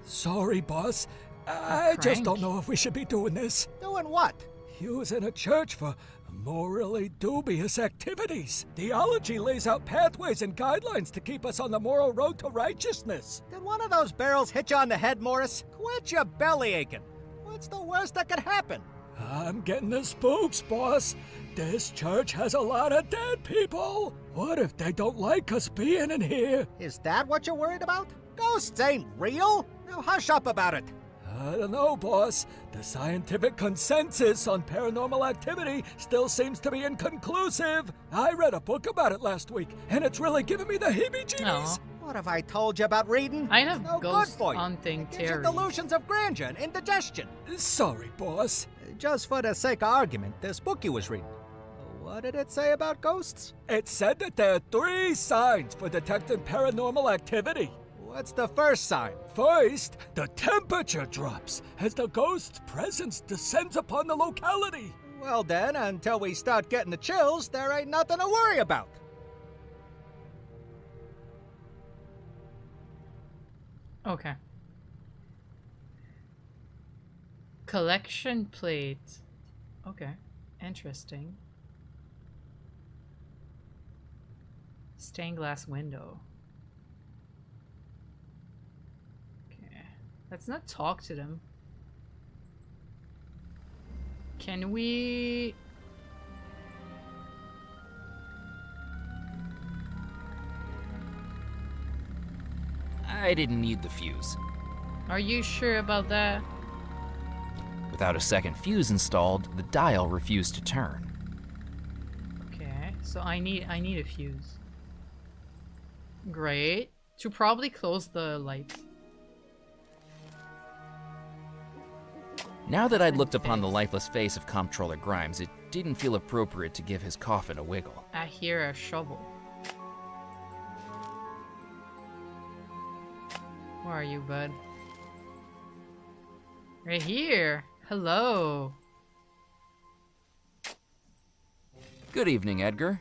Sorry, boss. I just prank? don't know if we should be doing this. Doing what? Using a church for morally dubious activities. Theology lays out pathways and guidelines to keep us on the moral road to righteousness. Did one of those barrels hit you on the head, Morris? Quit your belly aching. What's the worst that could happen? I'm getting the spooks, boss. This church has a lot of dead people. What if they don't like us being in here? Is that what you're worried about? Ghosts ain't real. Now hush up about it. I don't know, boss. The scientific consensus on paranormal activity still seems to be inconclusive. I read a book about it last week, and it's really giving me the heebie-jeebies. Aw. What have I told you about reading? I have It's no ghost good for you. haunting It gives you theories. delusions of grandeur and indigestion. Sorry, boss. Just for the sake of argument, this book you was reading. What did it say about ghosts? It said that there are 3 signs for detecting paranormal activity. What's the first sign? First, the temperature drops as the ghost's presence descends upon the locality. Well then, until we start getting the chills, there ain't nothing to worry about. Okay. Collection plate. Okay. Interesting. Stained glass window. Okay. Let's not talk to them. Can we... I didn't need the fuse. Are you sure about that? Without a second fuse installed, the dial refused to turn. Okay, so I need a fuse. Great. To probably close the lights. Now that I'd looked upon the lifeless face of Comptroller Grimes, it didn't feel appropriate to give his coffin a wiggle. I hear a shovel. Where are you, bud? Right here. Hello. Good evening, Edgar.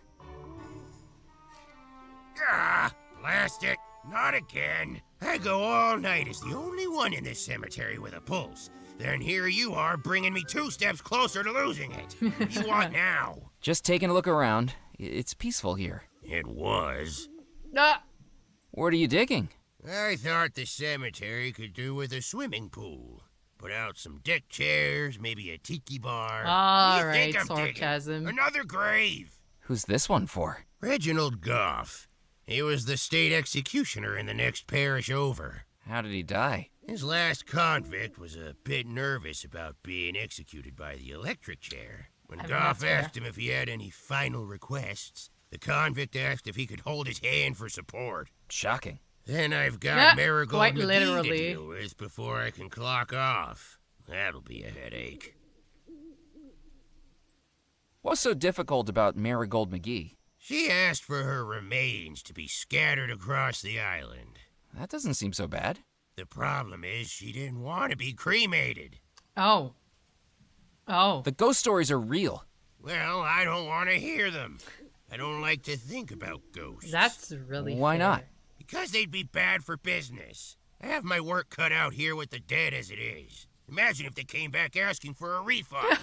Ah, plastic. Not again. I go all night as the only one in this cemetery with a pulse. Then here you are bringing me 2 steps closer to losing it. What do you want now? Just taking a look around. It's peaceful here. It was. Ah! What are you digging? I thought the cemetery could do with a swimming pool. Put out some deck chairs, maybe a tiki bar. Alright, sarcasm. Digging? Another grave. Who's this one for? Reginald Goff. He was the state executioner in the next parish over. How did he die? His last convict was a bit nervous about being executed by the electric chair. When Goff asked him if he had any final requests, the convict asked if he could hold his hand for support. Shocking. Then I've got Marigold quite McGee literally. to deal with before I can clock off. That'll be a headache. What's so difficult about Marigold McGee? She asked for her remains to be scattered across the island. That doesn't seem so bad. The problem is she didn't want to be cremated. Oh. Oh. The ghost stories are real. Well, I don't want to hear them. I don't like to think about ghosts. That's really Why fair. not? Because they'd be bad for business. I have my work cut out here with the dead as it is. Imagine if they came back asking for a refund.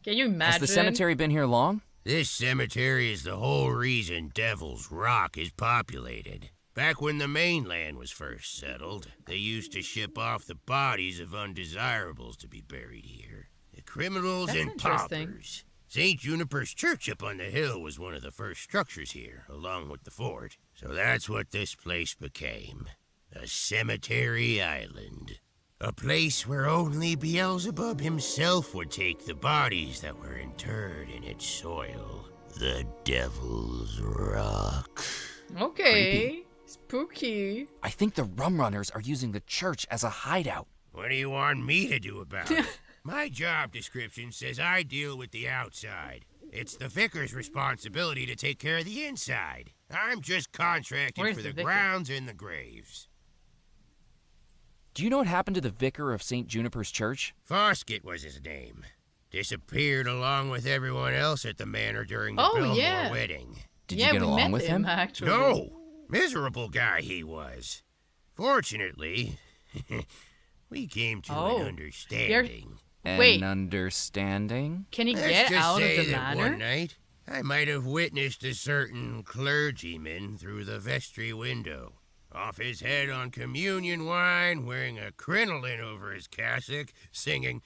Can you imagine? Has the cemetery been here long? This cemetery is the whole reason Devil's Rock is populated. Back when the mainland was first settled, they used to ship off the bodies of undesirables to be buried here. The criminals That's and interesting. paupers. St. Juniper's Church up on the hill was one of the first structures here, along with the fort. So that's what this place became. A cemetery island. A place where only Beelzebub himself would take the bodies that were interred in its soil. The Devil's Rock. Okay. Creepy. Spooky. I think the rum runners are using the church as a hideout. What do you want me to do about it? My job description says I deal with the outside. It's the vicar's responsibility to take care of the inside. I'm just contracted Where's for the the vicar? grounds and the graves. Do you know what happened to the vicar of St. Juniper's Church? Foskett was his name. Disappeared along with everyone else at the manor during the Oh, Belmore yeah. wedding. Did you get we along met with him? Actually. No! Miserable guy he was. Fortunately, we came to Oh, an understanding. Wait. An understanding? Can he Let's get just out of say the that manor? one night, I might have witnessed a certain clergyman through the vestry window. Off his head on communion wine, wearing a crinoline over his cassock, singing,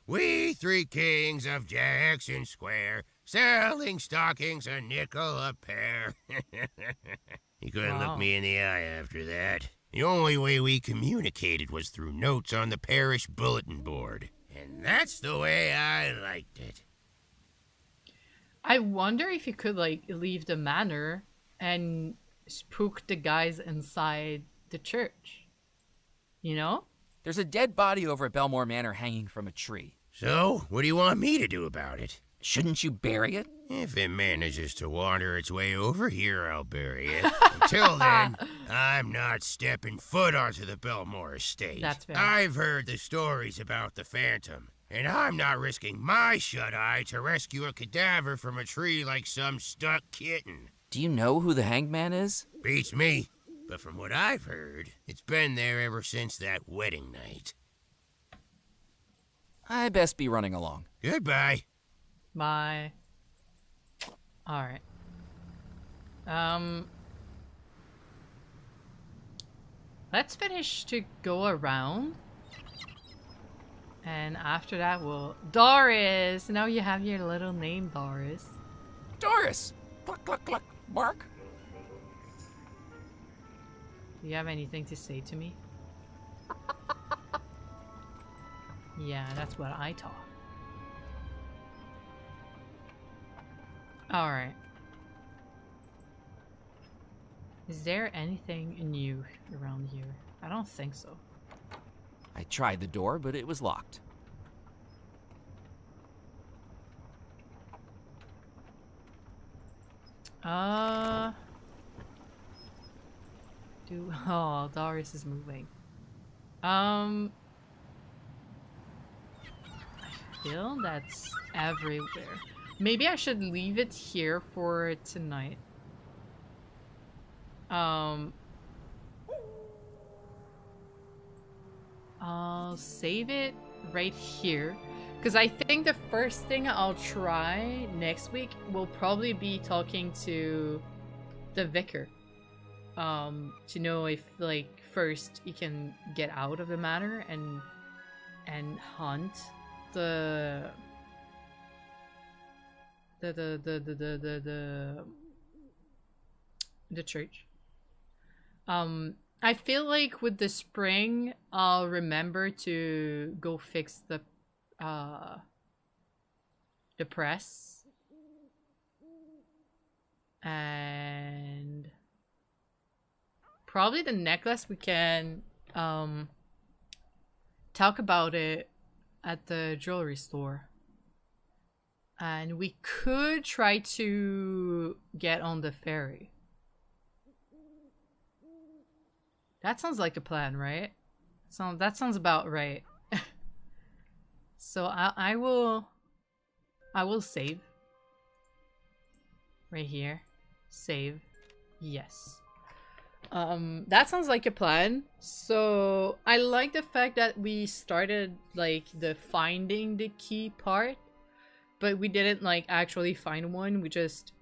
"We 3 kings of Jackson Square, selling stockings a nickel a pair." He couldn't Wow. look me in the eye after that. The only way we communicated was through notes on the parish bulletin board. And that's the way I liked it. I wonder if you could like leave the manor and spook the guys inside the church. You know? There's a dead body over at Belmore Manor hanging from a tree. So, what do you want me to do about it? Shouldn't you bury it? If it manages to wander its way over here, I'll bury it. Until then, I'm not stepping foot onto the Belmore estate. That's fair. I've heard the stories about the Phantom. And I'm not risking my shut-eye to rescue a cadaver from a tree like some stuck kitten. Do you know who the hanged man is? Beats me. But from what I've heard, it's been there ever since that wedding night. I best be running along. Goodbye. Bye. Alright. Let's finish to go around. And after that, we'll... Doris! Now you have your little name, Doris. Doris! Cluck, cluck, cluck. Bark. Do you have anything to say to me? Yeah, that's what I thought. Alright. Is there anything new around here? I don't think so. I tried the door, but it was locked. Oh, Doris is moving. I feel that's everywhere. Maybe I should leave it here for tonight. I'll save it right here. Because I think the first thing I'll try next week will probably be talking to the vicar. To know if, like, first he can get out of the manor and hunt the church. I feel like with the spring, I'll remember to go fix the press. And probably the necklace we can talk about it at the jewelry store. And we could try to get on the ferry. That sounds like a plan, right? That sounds about right. So I will save. Right here. Save. Yes. That sounds like a plan. So I like the fact that we started like the finding the key part, but we didn't like actually find one. We just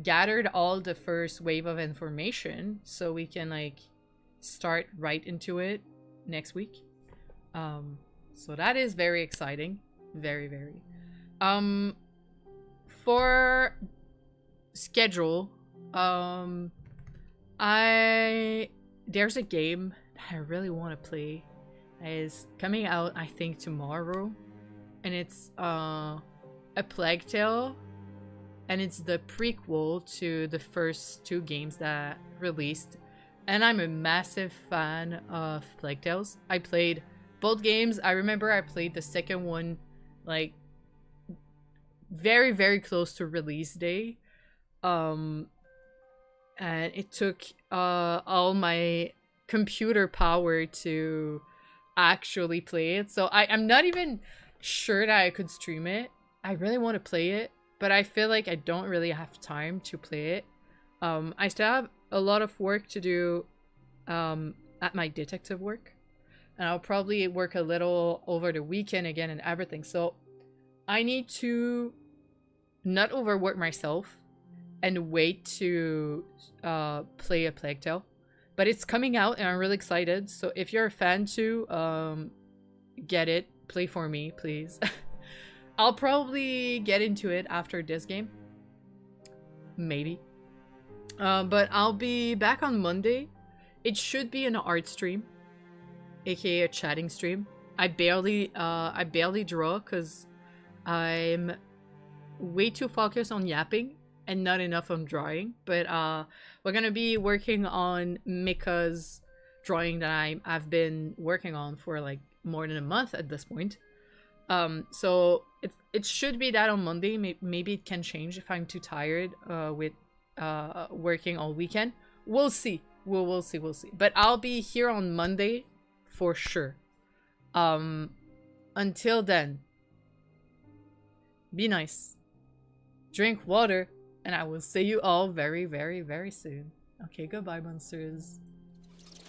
gathered all the first wave of information so we can like start right into it next week. So that is very exciting. Very. For schedule, there's a game that I really want to play. It's coming out, I think, tomorrow, and it's a Plague Tale, and it's the prequel to the first two games that released. And I'm a massive fan of Plague Tales. I played both games. I remember I played the second one like very close to release day. And it took all my computer power to actually play it. So I'm not even sure that I could stream it. I really want to play it, but I feel like I don't really have time to play it. I still have a lot of work to do at my detective work, and I'll probably work a little over the weekend again and everything. So I need to not overwork myself and wait to play a Plague Tale. But it's coming out and I'm really excited. So if you're a fan too, get it. Play for me, please. I'll probably get into it after this game. Maybe. But I'll be back on Monday. It should be an art stream, aka a chatting stream. I barely draw because I'm way too focused on yapping and not enough on drawing. But we're gonna be working on Mika's drawing that I've been working on for like more than a month at this point. So it should be that on Monday. Maybe it can change if I'm too tired with working all weekend. We'll see. We'll see. But I'll be here on Monday for sure. Until then, Be nice. Drink water. And I will see you all very, very, very soon. Okay, goodbye, monsters.